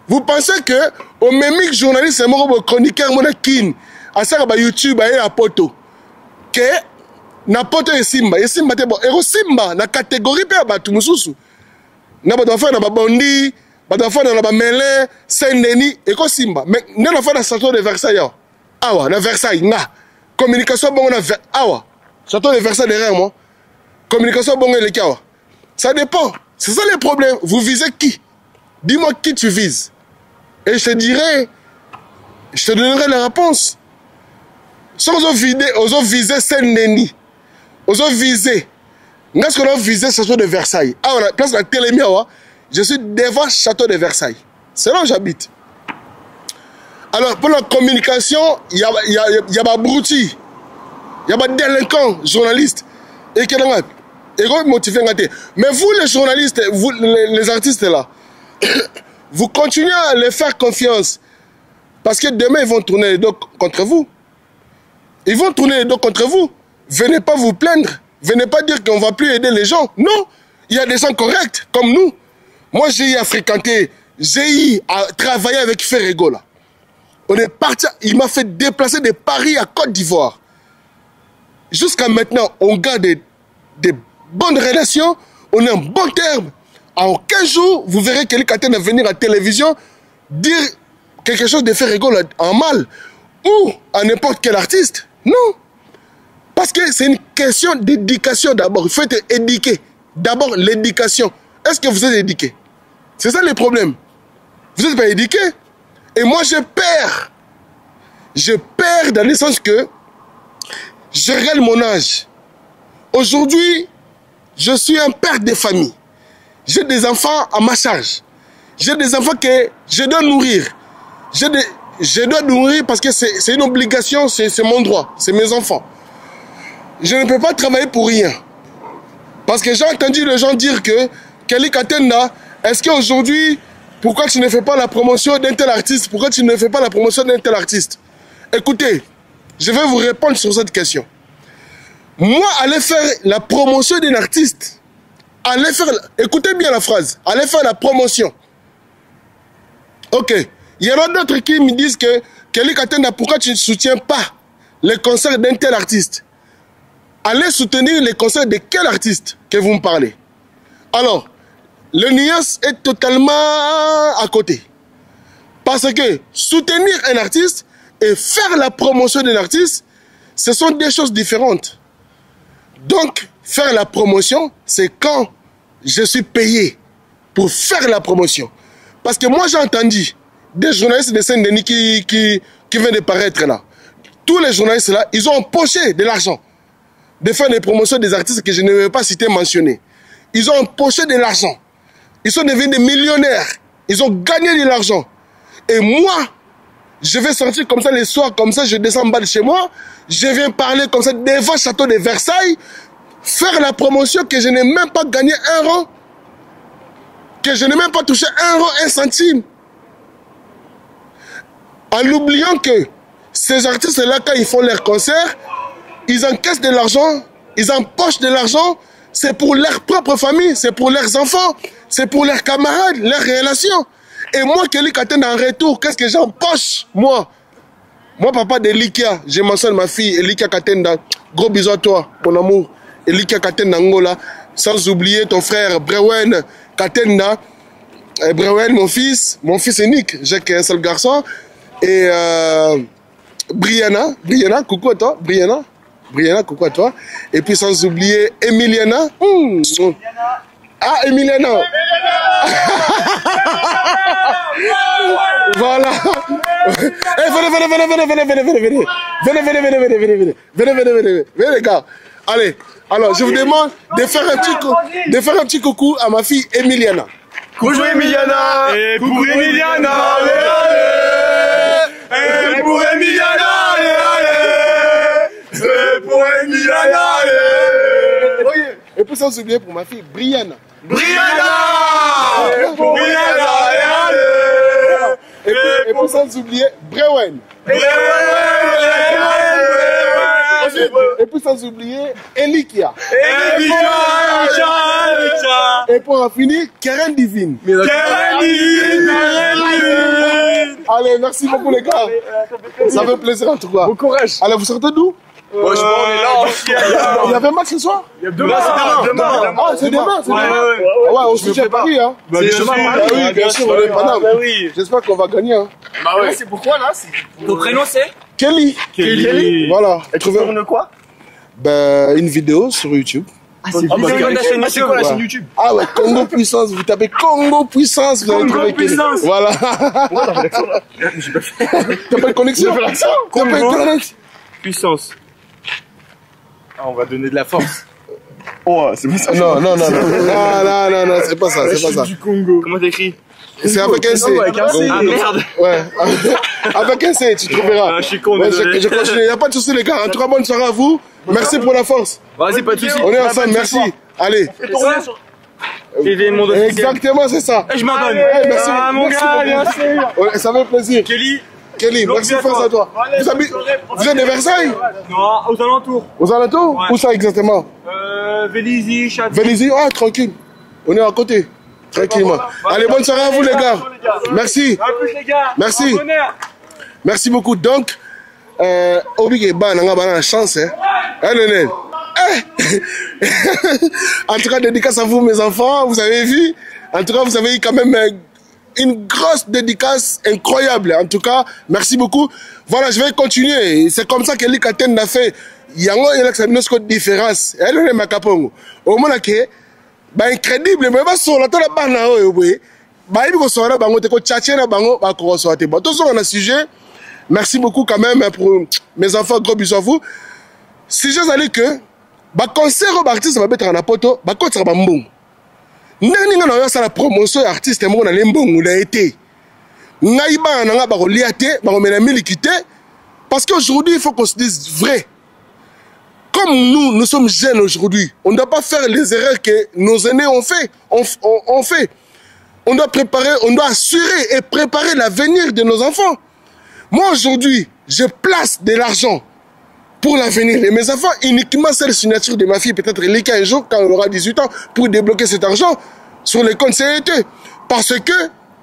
Vous pensez que au même journaliste, c'est mon chroniqueur, mon kin, à ça YouTube, à poto, que na poto et Simba te bon, et Simba na catégorie pe batu mususu. Na ba dofa na ba bondi, ba dofa na ba melin, Saint-Denis et ko Simba. Mais na dofa na château de Versailles. Awa, na Versailles nga. Communication bon na awa. Château de Versailles derrière moi. Communication bon le kawa. Ça dépend. C'est ça le problème. Vous visez qui? Dis-moi qui tu vises. Et je te dirai, je te donnerai la réponse. Si on a visé Saint-Denis, on a visé, est-ce qu'on a visé le château de Versailles? Ah, on a place la télémie, je suis devant le château de Versailles. C'est là où j'habite. Alors, pour la communication, il y a des broutilles, il y a des délinquants, journalistes, et qui sont motivés. Mais vous, les journalistes, vous, les artistes là, vous continuez à les faire confiance. Parce que demain, ils vont tourner les dos contre vous. Ils vont tourner les dos contre vous. Venez pas vous plaindre. Venez pas dire qu'on ne va plus aider les gens. Non. Il y a des gens corrects, comme nous. Moi, j'ai eu à fréquenter, j'ai eu à travailler avec Ferrego, là. On est parti, il m'a fait déplacer de Paris à Côte d'Ivoire. Jusqu'à maintenant, on garde des bonnes relations. On est en bon terme. En 15 jours, vous verrez Kelly Katenda venir à la télévision dire quelque chose de Ferrego en mal ou à n'importe quel artiste. Non. Parce que c'est une question d'éducation d'abord. Il faut être éduqué. D'abord, l'éducation. Est-ce que vous êtes éduqué? C'est ça le problème. Vous n'êtes pas éduqué. Et moi, je perds. Je perds dans le sens que je regarde mon âge. Aujourd'hui, je suis un père de famille. J'ai des enfants à ma charge. J'ai des enfants que je dois nourrir. Je dois nourrir parce que c'est une obligation, c'est mon droit, c'est mes enfants. Je ne peux pas travailler pour rien. Parce que j'ai entendu les gens dire que Kelly Katenda, est-ce qu'aujourd'hui, pourquoi tu ne fais pas la promotion d'un tel artiste? Pourquoi tu ne fais pas la promotion d'un tel artiste? Écoutez, je vais vous répondre sur cette question. Moi, aller faire la promotion d'un artiste, allez faire, écoutez bien la phrase, allez faire la promotion. Ok, il y en a d'autres qui me disent que Kelly Katenda, pourquoi tu ne soutiens pas les concerts d'un tel artiste? Allez soutenir les concerts de quel artiste que vous me parlez? Alors, le nuance est totalement à côté. Parce que soutenir un artiste et faire la promotion d'un artiste, ce sont des choses différentes. Donc, faire la promotion, c'est quand je suis payé pour faire la promotion. Parce que moi, j'ai entendu des journalistes de Saint-Denis qui viennent de paraître là. Tous les journalistes là, ils ont empoché de l'argent de faire des promotions des artistes que je ne vais pas citer, mentionner. Ils ont empoché de l'argent. Ils sont devenus des millionnaires. Ils ont gagné de l'argent. Et moi, je vais sortir comme ça les soirs, comme ça, je descends en bas de chez moi. Je viens parler comme ça devant le château de Versailles. Faire la promotion que je n'ai même pas gagné un rond. Que je n'ai même pas touché un rond, un centime. En oubliant que ces artistes-là, quand ils font leurs concerts, ils encaissent de l'argent, ils empochent de l'argent. C'est pour leur propre famille, c'est pour leurs enfants, c'est pour leurs camarades, leurs relations. Et moi, Kelly Katenda, en retour, qu'est-ce que j'empoche, moi? Moi, papa d'Elikia, je mentionne ma fille, Elikia Katenda. Gros bisous à toi, mon amour. Elikia Katenda Angola. Sans oublier ton frère Brewen Katenda. Brewen, mon fils unique. J'ai qu'un seul garçon. Et Brianna, coucou à toi. Brianna, coucou à toi. Et puis sans oublier Emiliana. Ah, Emiliano. Voilà. Venez, les gars. Allez, alors je vous demande de faire un petit coucou à ma fille Emiliana. Coucou Emiliana. Et pour Emiliana, allez, allez. Et pour Emiliana, allez, allez. Et pour Emiliana, allez. Et pour sans oublier pour ma fille Brianna. Brianna. Et pour Brianna, allez, allez. Et pour sans oublier Brewen. Et pour sans oublier Elikia. Et pour en finir, Karen Divine. Allez, merci beaucoup les gars. Ça fait plaisir en tout cas. Bon courage. Allez, vous sortez d'où? On est là. Il y avait match ce soir? Demain. Ah, c'est demain, c'est demain. Ah ouais, on se fait Paris, hein. C'est demain. Oui, bien sûr, on est Paname. J'espère qu'on va gagner, hein. Bah ouais. C'est pourquoi là? Ton prénom c'est Kelly. Voilà. Et tu tournes quoi? Ben, une vidéo sur YouTube. C'est quoi la chaîne YouTube? Ah ouais, Congo Puissance, vous tapez Congo Puissance, vous allez trouver Kelly. Voilà. T'as pas de connexion? T'as pas de connexion? Puissance. Ah, on va donner de la force. Oh, c'est pas ça. Non, c'est pas ça, c'est pas ça. Du Congo. Comment t'écris? C'est avec un C. Ah merde. Ouais, avec un C, tu trouveras. Ah, je suis con, Ouais, désolé. je continue, il n'y a pas de souci les gars. En tout cas, bonne soirée à vous. Merci pour la force. Vas-y, pas de soucis. On est ensemble, merci. Allez. TV Monde officiel. Exactement, c'est ça. Je m'en donne. Merci, Ah, mon merci gars, beaucoup. bien sûr. Ouais, ça fait plaisir. Kelly, Merci, force à toi. Vous êtes de Versailles? Non, aux alentours. Aux alentours? Ouais. Où ça exactement? Vélizy, Château. Vélizy? Ah, tranquille. On est à côté. Tranquillement. Allez, bonne soirée à vous les gars. Merci. À plus les gars. Merci. Merci beaucoup. Donc, Obi Ban a la chance. Hein, Lionel? En tout cas, dédicace à vous, mes enfants. Vous avez vu? En tout cas, vous avez eu quand même une grosse dédicace incroyable. En tout cas, merci beaucoup. Voilà, je vais continuer. C'est comme ça que l'Ikaten a fait. Il y a une différence. Elle est ma capongo. Au moment que, bah, incroyable, mais pas sur la tête de bana, oui. Bah, il faut savoir, bah, on te tchatcher na bango, bah, qu'on soit te. Bon, tout ça, on a sujet. Merci beaucoup quand même pour mes enfants, gros bisous à vous. Si je dis que, bah, concert au artiste va mettre en apoto, bah, quand ça va bon. Nani nga na la promotion artiste mo na lembongo la été. Ngai ba na nga ba ko liate, ba ko mena milikité parce qu'aujourd'hui il faut qu'on se dise vrai. Comme nous sommes jeunes aujourd'hui, on ne doit pas faire les erreurs que nos aînés ont fait. On fait. On doit préparer, on doit assurer et préparer l'avenir de nos enfants. Moi aujourd'hui, je place de l'argent pour l'avenir de mes enfants, uniquement c'est la signature de ma fille, peut-être un jour, quand elle aura 18 ans, pour débloquer cet argent sur les comptes CET. Parce que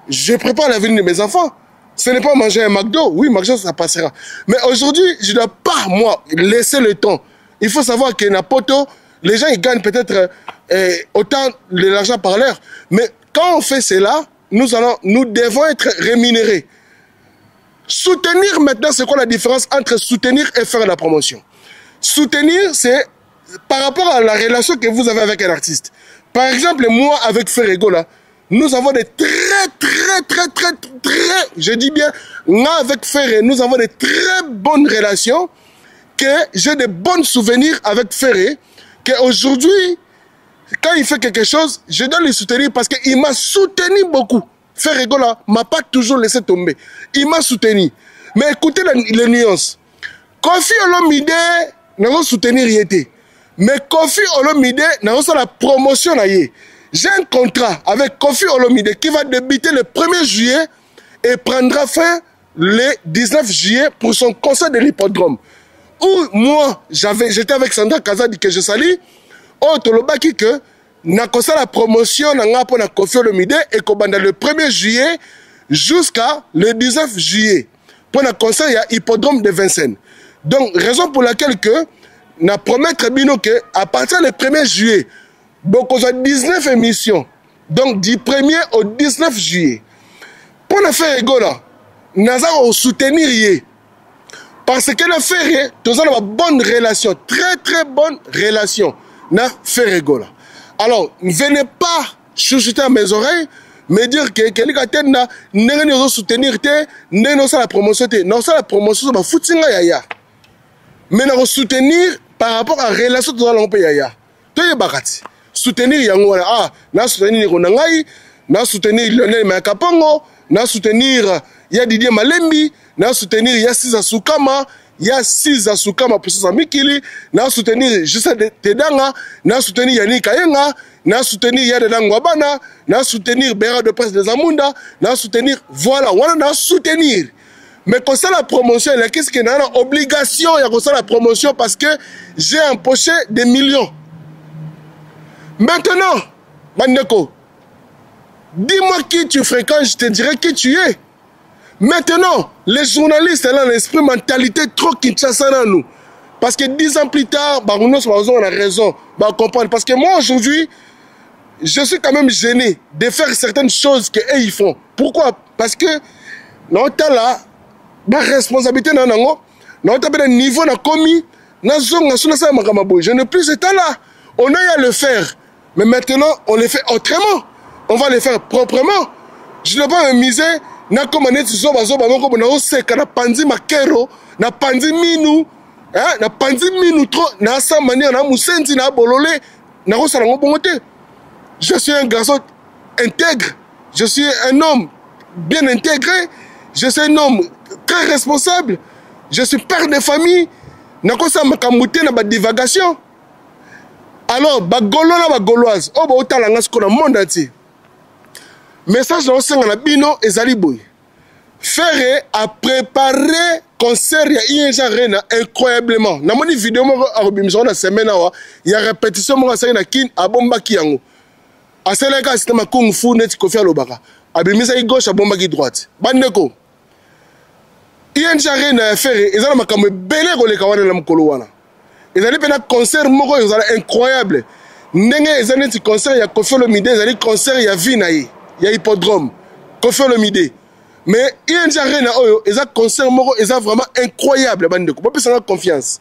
je prépare l'avenir de mes enfants. Ce n'est pas manger un McDo. Oui, McDo, ça passera. Mais aujourd'hui, je ne dois pas, moi, laisser le temps. Il faut savoir que Napoto, les gens, ils gagnent peut-être autant de l'argent par l'heure. Mais quand on fait cela, nous devons être rémunérés. Soutenir maintenant, c'est quoi la différence entre soutenir et faire la promotion? Soutenir, c'est par rapport à la relation que vous avez avec un artiste. Par exemple, moi, avec Ferrego, là, nous avons des très, je dis bien, moi, avec Ferré, nous avons des très bonnes relations, que j'ai de bons souvenirs avec Ferré, qu'aujourd'hui, quand il fait quelque chose, je dois le soutenir parce qu'il m'a soutenu beaucoup. Ferrego là m'a pas toujours laissé tomber. Il m'a soutenu. Mais écoutez les nuances. Kofi Olomide n'a pas soutenu rien. Mais Kofi Olomide n'a pas la promotion. J'ai un contrat avec Kofi Olomide qui va débuter le 1er juillet et prendra fin le 19 juillet pour son concert de l'hippodrome. Où moi, j'étais avec Sandra Kazadi que je salue. Oh, Tolobaki que na kosa la promotion na pour na Kofi Olomide et kobanda le 1er juillet jusqu'à le 19 juillet. Pour na concert il y a hippodrome de Vincennes. Donc raison pour laquelle que na promettre bino que à partir du 1er juillet beaucoup de 19 émissions. Donc du 1er au 19 juillet. Pour na faire égola, naza au soutenir yé. Parce que na faire nous avons une bonne relation, très bonne relation na faire égola. Alors, ne venez pas chuchoter à mes oreilles, me dire que quelqu'un n'a pas soutenir, n'a pas la promotion, n'a pas la promotion, c'est foutinga yaya. Mais n'a pas soutenir par rapport à la relation de l'on yaya. Tu es bakati. Soutenir yango ah, n'a soutenir Ronangai, n'a soutenir Lionel Makapongo, n'a soutenir ya Didier Malembi, n'a soutenir ya Siza Sukama, ya Siza Sukama pour sa Mikili, n'a soutenir Juste Tedanga, n'a soutenir Yannick Kayenga, n'a soutenir Yadena Ngwabana, n'a soutenir Béra de Presse des Amunda, n'a soutenir, voilà, on a soutenir. Mais comme ça la promotion, qu'est-ce qu'il y a une obligation, il y a comme ça la promotion parce que j'ai empoché des millions. Maintenant, Mandeko, dis-moi qui tu fréquentes, je te dirai qui tu es. Maintenant, les journalistes, ils ont l'esprit, mentalité trop Kinshasa dans nous. Parce que 10 ans plus tard, on a raison, on comprend. Parce que moi, aujourd'hui, je suis quand même gêné de faire certaines choses qu'eux, ils font. Pourquoi? Parce que, dans le là, la responsabilité, dans le niveau, dans commis, je n'ai plus ce temps-là. On a à le faire. Mais maintenant, on le fait autrement. On va le faire proprement. Je ne vais pas me miser. Na komane tizoba zoba moko na oseka na panzi makero na panzi minu na panzi minu trop na sa manière na musenzi na bololé na kosala ngo bongo te. Je suis un garçon intègre, je suis un homme bien intégré, je suis un homme très responsable, je suis père de famille, na kosala makambo te na ba divagation. Alors bagolo na bagoloise o ba otala nga siko na monde entier. Message dans le na bino ezali boy. Ferré a préparé concert ya ING Arena incroyablement. Na moni vidéo mo arobimisa na semaine awa, ya répétition mo sa na kin abomba ki yango. Asela ka système kung fu net ko faire lobaka. Abimisa I gauche abomba ki droite. Bandeko. ING Arena Ferré ezala makambo belé ko leka wana na mukolo wana. Ezali pena concert moko ezala incroyable. Ndenge ezali ti concert ya Koffi Olomide ezali concert ya Vinayi. Il y a hippodrome, Koffi Olomide. Mais ING Arena, ils ont concert moko, ils ont vraiment incroyable. Bandeko, pas plus confiance.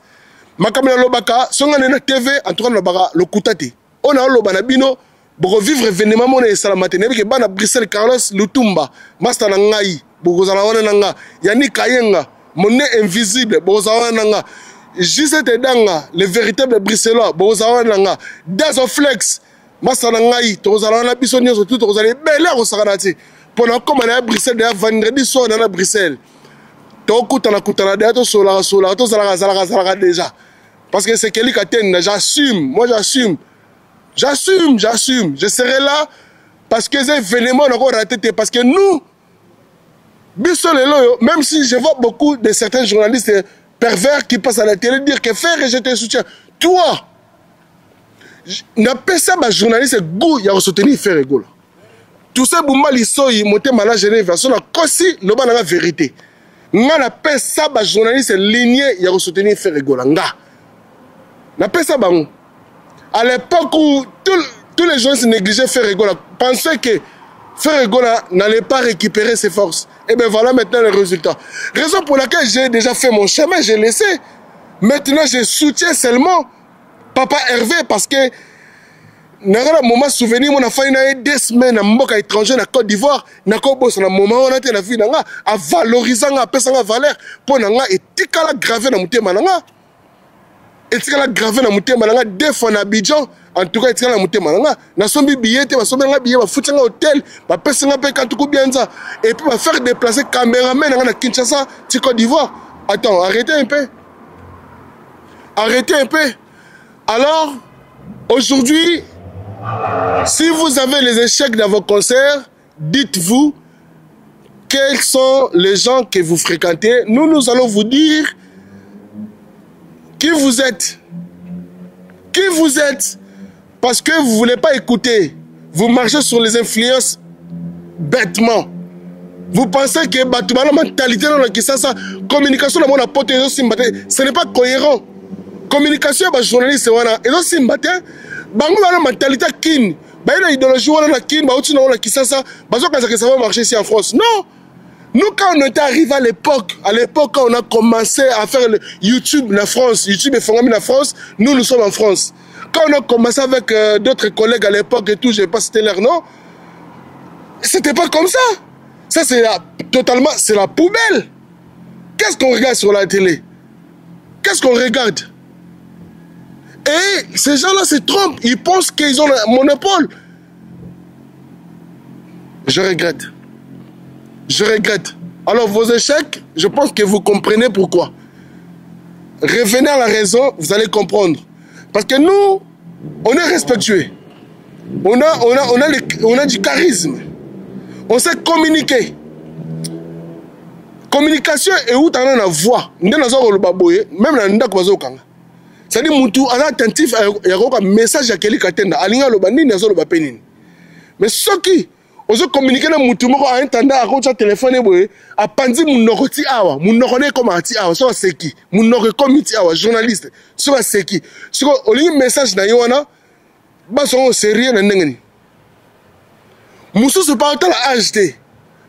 Makamela lobaka, songa na TV, en tout cas le kutate. On a lobana bino, pour vivre événement mona et salamate. Nebike bana Bruxelles Carlos Lutumba, Master Nangai, bozala wana nanga, Yannick Kayenga, mon nez invisible, bozala nanga. Juste Tedanga, le véritable Bruxellois, bozala nanga. Dazoflex. Master Nangai, tozala na biso nyonso tout tozala belé ko sakanati. Pendant comme on est à Bruxelles d'ailleurs vendredi soir on est à Bruxelles. Tokutana d'ailleurs to sola to zala déjà. Parce que c'est quelqu'un qui atteint, j'assume, moi j'assume. Je serai là parce que ces événements n'ont pas raté parce que nous biso lelo même si je vois beaucoup de certains journalistes pervers qui passent à la télé dire que faire je te soutiens. Toi n'a pas ça ma journaliste goût ya soutenir faire rigolo. Tout ça bouma lisoyi monter malade Genève sur la kosi no ba na vérité. Nga na pas ça ma journaliste ligné ya soutenir faire rigolo nga. Na pas ça bango. À l'époque où tous les gens se négligeaient faire rigolo, pensaient que faire rigolo n'allait pas récupérer ses forces. Et bien voilà maintenant le résultat. Raison pour laquelle j'ai déjà fait mon chemin, j'ai laissé. Maintenant je soutiens seulement Papa Hervé parce que dans un moment souvenir mon affaire na 2 semaines à mboka étranger na Côte d'Ivoire na ko bossa na moment on a été la vie nga a valoriser nga pesa nga valeur pour nga etikala gravé na mutema nga etikala gravé na mutema nga 2 fois na Abidjan en tout cas etikala na mutema nga na sombi billet te ba sombi nga billet ba futi nga hôtel ba pesa nga pe kantuku bianza et puis va faire déplacer caméraman nga na Kinshasa ti Côte d'Ivoire. Attends, arrêtez un peu. Alors, aujourd'hui, si vous avez les échecs dans vos concerts, dites-vous quels sont les gens que vous fréquentez. Nous allons vous dire qui vous êtes. Qui vous êtes. Parce que vous ne voulez pas écouter. Vous marchez sur les influences bêtement. Vous pensez que la mentalité dans la communication, ce n'est pas cohérent. Communication ba journaliste wana ezo simbata bango la mentalité kin ba ina idéologie wana kin ba uti na wana kisasa bazo kaza que ça va marcher ici en France. Non. Nous quand on était arrivé à l'époque quand on a commencé à faire le YouTube en France, YouTube et Fongami en France, nous sommes en France. quand on a commencé avec d'autres collègues à l'époque et tout, je ne vais pas citer leur nom, c'était pas comme ça. Ça, c'est totalement, c'est la poubelle. Qu'est-ce qu'on regarde sur la télé? Qu'est-ce qu'on regarde? Et ces gens-là se trompent. Ils pensent qu'ils ont le monopole. Je regrette. Je regrette. Alors, vos échecs, je pense que vous comprenez pourquoi. Revenez à la raison, vous allez comprendre. Parce que nous, on est respectueux. On a du charisme. On sait communiquer. Communication est où tu as la voix. Même la nda kwa zokanga. C'est-à-dire mutu ana attentif à message à quelqu'un katenda. Alinga lo bani na zo lo bapenini. Mais ce qui ozo communiquer na mutu moko a entendre à contre téléphone boye a pandi munoko ti awa. Munoko ne comme ti awa so seki. Munoko comme ti awa journaliste. So seki. So olingi message na yona ba so sérieux na ndengeni. Musu se pas autant la HD.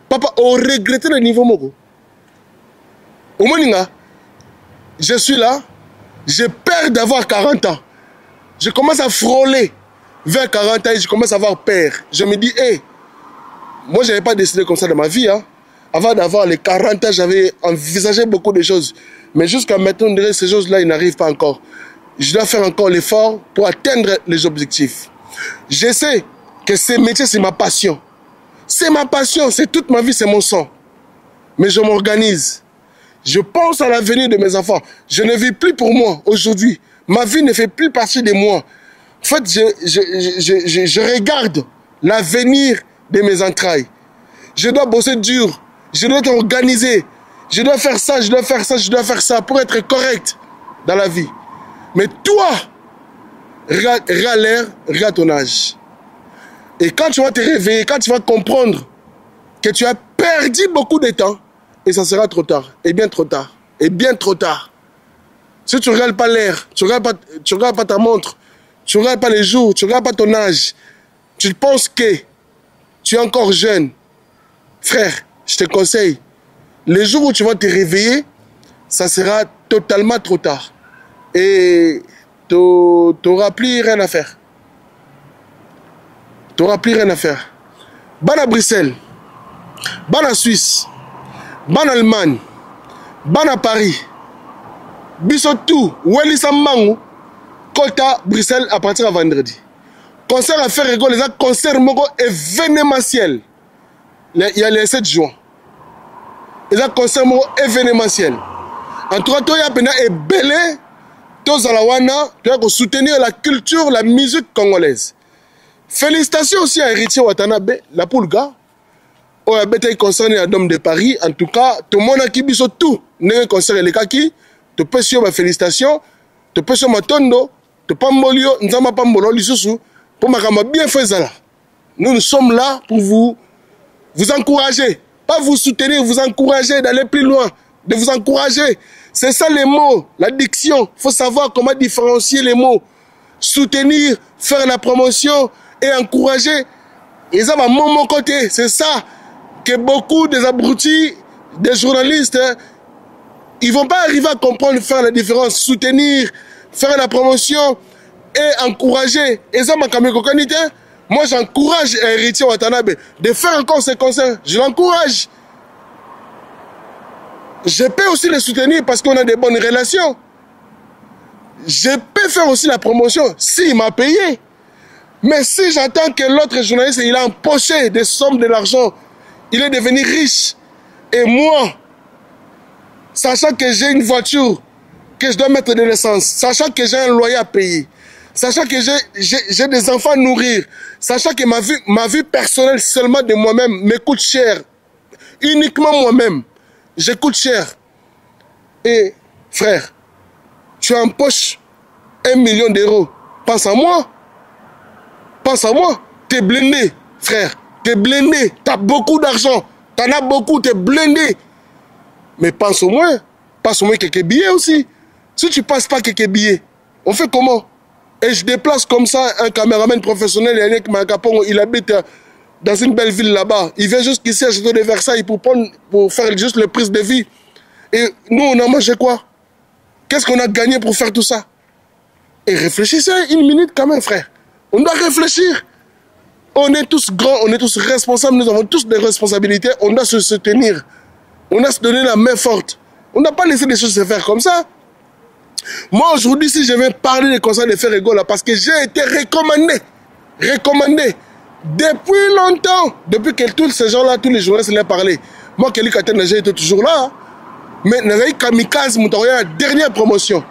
Papa on regrette le niveau moko. Au moins, je suis là, j'ai peur d'avoir 40 ans. Je commence à frôler vers 40 ans et je commence à avoir peur. Je me dis, hé, moi je n'avais pas décidé comme ça de ma vie. Hein. Avant d'avoir les 40 ans, j'avais envisagé beaucoup de choses. Mais jusqu'à maintenant, ces choses-là, ils n'arrivent pas encore. Je dois faire encore l'effort pour atteindre les objectifs. Je sais que ce métier, c'est ma passion. C'est ma passion, c'est toute ma vie, c'est mon sang. Mais je m'organise. Je pense à l'avenir de mes enfants. Je ne vis plus pour moi aujourd'hui. Ma vie ne fait plus partie de moi. En fait, je regarde l'avenir de mes entrailles. Je dois bosser dur. Je dois être organisé. Je dois faire ça, je dois faire ça, je dois faire ça pour être correct dans la vie. Mais toi, regarde l'air, regarde ton âge. Et quand tu vas te réveiller, quand tu vas comprendre que tu as perdu beaucoup de temps, et ça sera trop tard, et bien trop tard, et bien trop tard. Si tu ne regardes pas l'air, tu ne regardes pas ta montre, tu ne regardes pas les jours, tu ne regardes pas ton âge, tu penses que tu es encore jeune, frère, je te conseille, les jours où tu vas te réveiller, ça sera totalement trop tard. Et tu n'auras plus rien à faire. Tu n'auras plus rien à faire. Ban à Bruxelles, ban à Suisse, ban Allemagne, ban à Paris, Bissotou, Wallis Mangu, Kota, Bruxelles à partir de vendredi. Concert à faire rigolo, les concerts événementiels. Il y a les 7 juin. Les concerts événementiels. En tout cas, il y a un belé, tous à la Wana, pour soutenir la culture, la musique congolaise. Félicitations aussi à Héritier Watanabe, la Poulga. On a été concerné à Dôme de Paris. En tout cas, tout le monde a qui biso tout. N'est concert les kaki. Tu peux sur ma félicitation. Tu peux sur ma tondo. Tu peux m'olio. Nous n'avons pas m'olio l'isusu. Pour ma kama bien fait ça là. Nous sommes là pour vous encourager. Pas vous soutenir, vous encourager d'aller plus loin. De vous encourager. C'est ça les mots. La diction. Il faut savoir comment différencier les mots. Soutenir, faire la promotion et encourager. Et ça va mon côté. C'est ça que beaucoup des abrutis, des journalistes, ils ne vont pas arriver à comprendre, faire la différence, soutenir, faire la promotion et encourager. Et ça, moi j'encourage Héritier Watanabe de faire encore ces concerts. Je l'encourage. Je peux aussi le soutenir parce qu'on a des bonnes relations. Je peux faire aussi la promotion s'il m'a payé. Mais si j'attends que l'autre journaliste, il a empoché des sommes de l'argent, il est devenu riche. Et moi, sachant que j'ai une voiture, que je dois mettre de l'essence, sachant que j'ai un loyer à payer, sachant que j'ai des enfants à nourrir, sachant que ma vie personnelle seulement de moi-même me coûte cher, uniquement moi-même, je coûte cher. Et frère, tu empoches 1 million d'euros, pense à moi. Pense à moi, t'es blindé, frère. T'es blindé, t'as beaucoup d'argent. T'en as beaucoup, t'es blindé. Mais pense au moins quelques billets aussi. Si tu passes pas quelques billets, on fait comment? Et je déplace comme ça un caméraman professionnel, Yannick Makapongo, il habite dans une belle ville là-bas. Il vient jusqu'ici à Château de Versailles pour faire juste le prix de vie. Et nous, on a mangé quoi? Qu'est-ce qu'on a gagné pour faire tout ça? Et réfléchissez une minute quand même, frère. On doit réfléchir. On est tous grands, on est tous responsables, nous avons tous des responsabilités, on doit se soutenir. On doit se donner la main forte. On n'a pas laissé les choses se faire comme ça. Moi, aujourd'hui, si je vais parler des conseils de Ferrego, là, parce que j'ai été recommandé. Depuis longtemps. Depuis que tous ces gens-là, tous les journalistes l'ont parlé. Moi, Kelly Katenda, j'ai été toujours là. Mais Nazaï Kamikaze, la dernière promotion.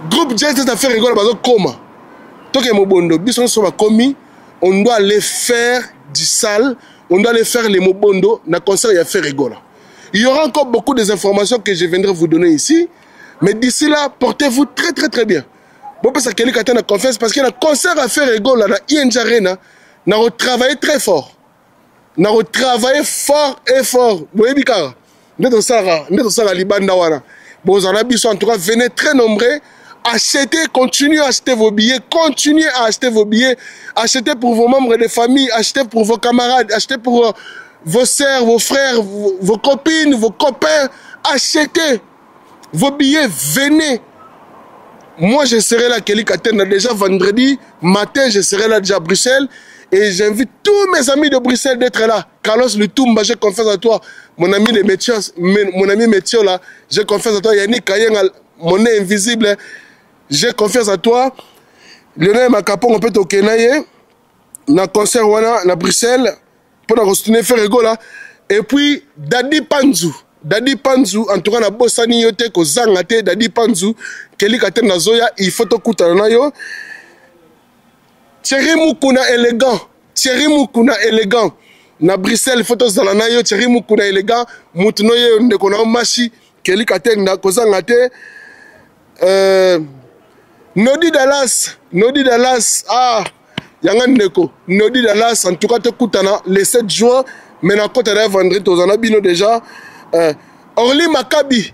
Groupe Jazz à Ferrego, là, comment? Tant que Mobondo, Bisson soit commis, on doit aller faire du sale, on doit aller faire les Mobondo, dans le concert, il y a Ferrego, là. Il y aura encore beaucoup d'informations que je viendrai vous donner ici. Mais d'ici là, portez-vous très bien. Bon, parce que Kelly Katenda confesse, parce que le concert à Ferrego, là, dans INJ Arena, on a retravaillé très fort. On a retravaillé fort et fort. Vous voyez, Bikara? Nous sommes à Libanda. Bon, en tout cas, venez très nombreux. Achetez, continuez à acheter vos billets. Continuez à acheter vos billets. Achetez pour vos membres de famille. Achetez pour vos camarades. Achetez pour vos sœurs, vos frères, vos copines, vos copains. Achetez vos billets. Venez. Moi, je serai là, Kelly Katenda, déjà vendredi matin, je serai là déjà à Bruxelles. Et j'invite tous mes amis de Bruxelles d'être là. Carlos Lutumba, j'ai confiance à toi. Mon ami de Métier, là, j'ai confiance à toi. Yannick Kayeng, mon nez invisible, j'ai confiance à toi. Lionel Macapon, on peut au Kenaye, dans le concert à Bruxelles, pour continuer Ferrego là. Et puis, Dadi Panzu, en tout cas, na Bossani yote, ko zangate, Dadi Panzu, Kelly Katenda Zoya, il faut te couper na yo. Thierry Mukuna élégant. Na Bruxelles, photos dans la nayo, Thierry Mukuna élégant. Moutunoye, on a machi, Kelly Katenda, ko zangate. Nodi Dallas, Yangandeko, Nodi Dallas, en tout cas, te koutana, le 7 juin, mais na côté de vendredi, aux anabino déjà. Orly Maccabi,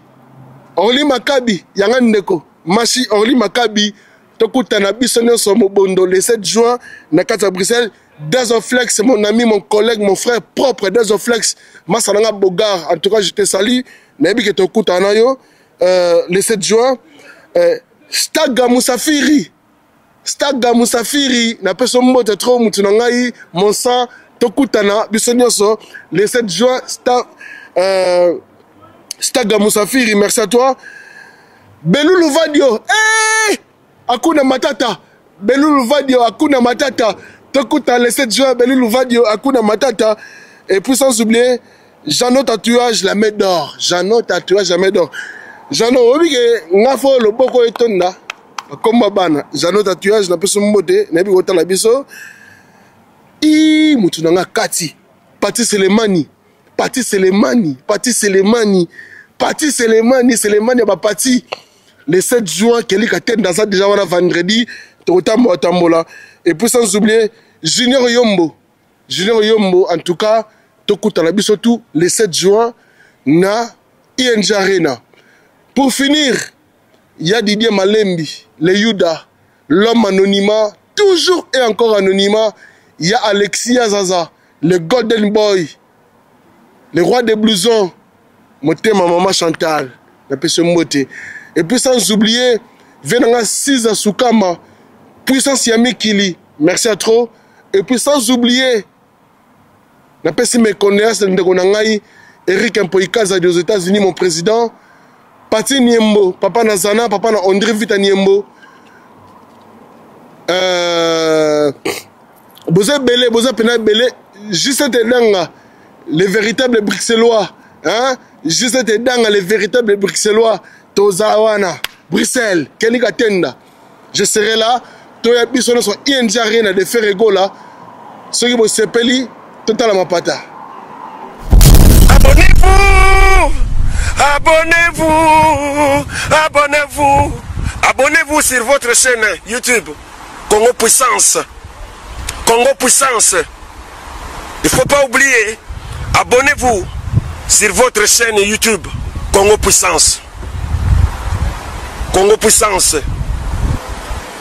Yangandeko, Machi, Orly Maccabi, Tokutana Bissonio Somobondo, le 7 juin, Nakata Bruxelles, Dazoflex, mon ami, mon collègue, mon frère propre, Dazoflex, Massananga Bogar, en tout cas, je te salue, Nabi que Tokutana yo, le 7 juin, Staga Moussafiri, na peso mbote trop, Moutunangai, mon sang, Tokutana, Bissonio So, le 7 juin, Staga Moussafiri, merci à toi. Belulu Vadio, Akuna Matata. Belulu Vadio, Akuna Matata. Tokuta le 7 juin, Belulu Vadio, Akuna Matata. Et puis sans oublier, Jeannot Tatouage, la main d'or. Jeannot, Obige, Ngafo, le Boko et Tonda. Comme Babana. Jeannot Tatouage, n'a pas son mode, n'a pas autant la biso. Moutunanga Kati. Pati Selemani, Pati. Le 7 juin, Kelly Katenda, ça déjà vendredi, Tambola. Et puis sans oublier, Junior Yombo, en tout cas, Tokutanabi surtout, le 7 juin, na INJ Arena. Pour finir, il y a Didier Malembi, le Yuda, l'homme anonymat, toujours et encore anonymat. Il y a Alexia Zaza, le Golden Boy, le roi des blousons, ma maman Chantal, la personne moté. Et puis sans oublier, Venanga Siza Soukama, puissance Yami Kili, merci à trop. Et puis sans oublier, la personne me connaît, c'est Ndegonangaï, Eric Mpoikaza des États-Unis, mon président, Pati Niembo, Papa Nazana, Papa na André Vita Niembo. Boza Pena Belé, juste Danga, les véritables Bruxellois, hein? Juste Danga, les véritables Bruxellois, Tozawana, Bruxelles, Kelly Katenda. Je serai là, Toya Bissono sur INJ Arena de Ferrego là, ceux qui vont s'appeler, total à ma pata. Abonnez-vous sur votre chaîne YouTube, Congo Puissance. Il ne faut pas oublier, abonnez-vous sur votre chaîne YouTube, Congo Puissance.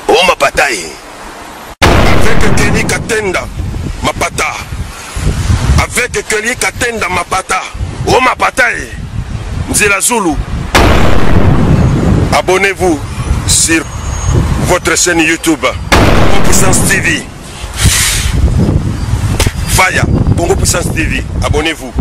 Oh ma bataille. Avec Kelly Katenda, ma pata. Oh ma bataille. Nzela Zulu. Abonnez-vous sur votre chaîne YouTube Congo Puissance TV. Faya, Congo Puissance TV, abonnez-vous.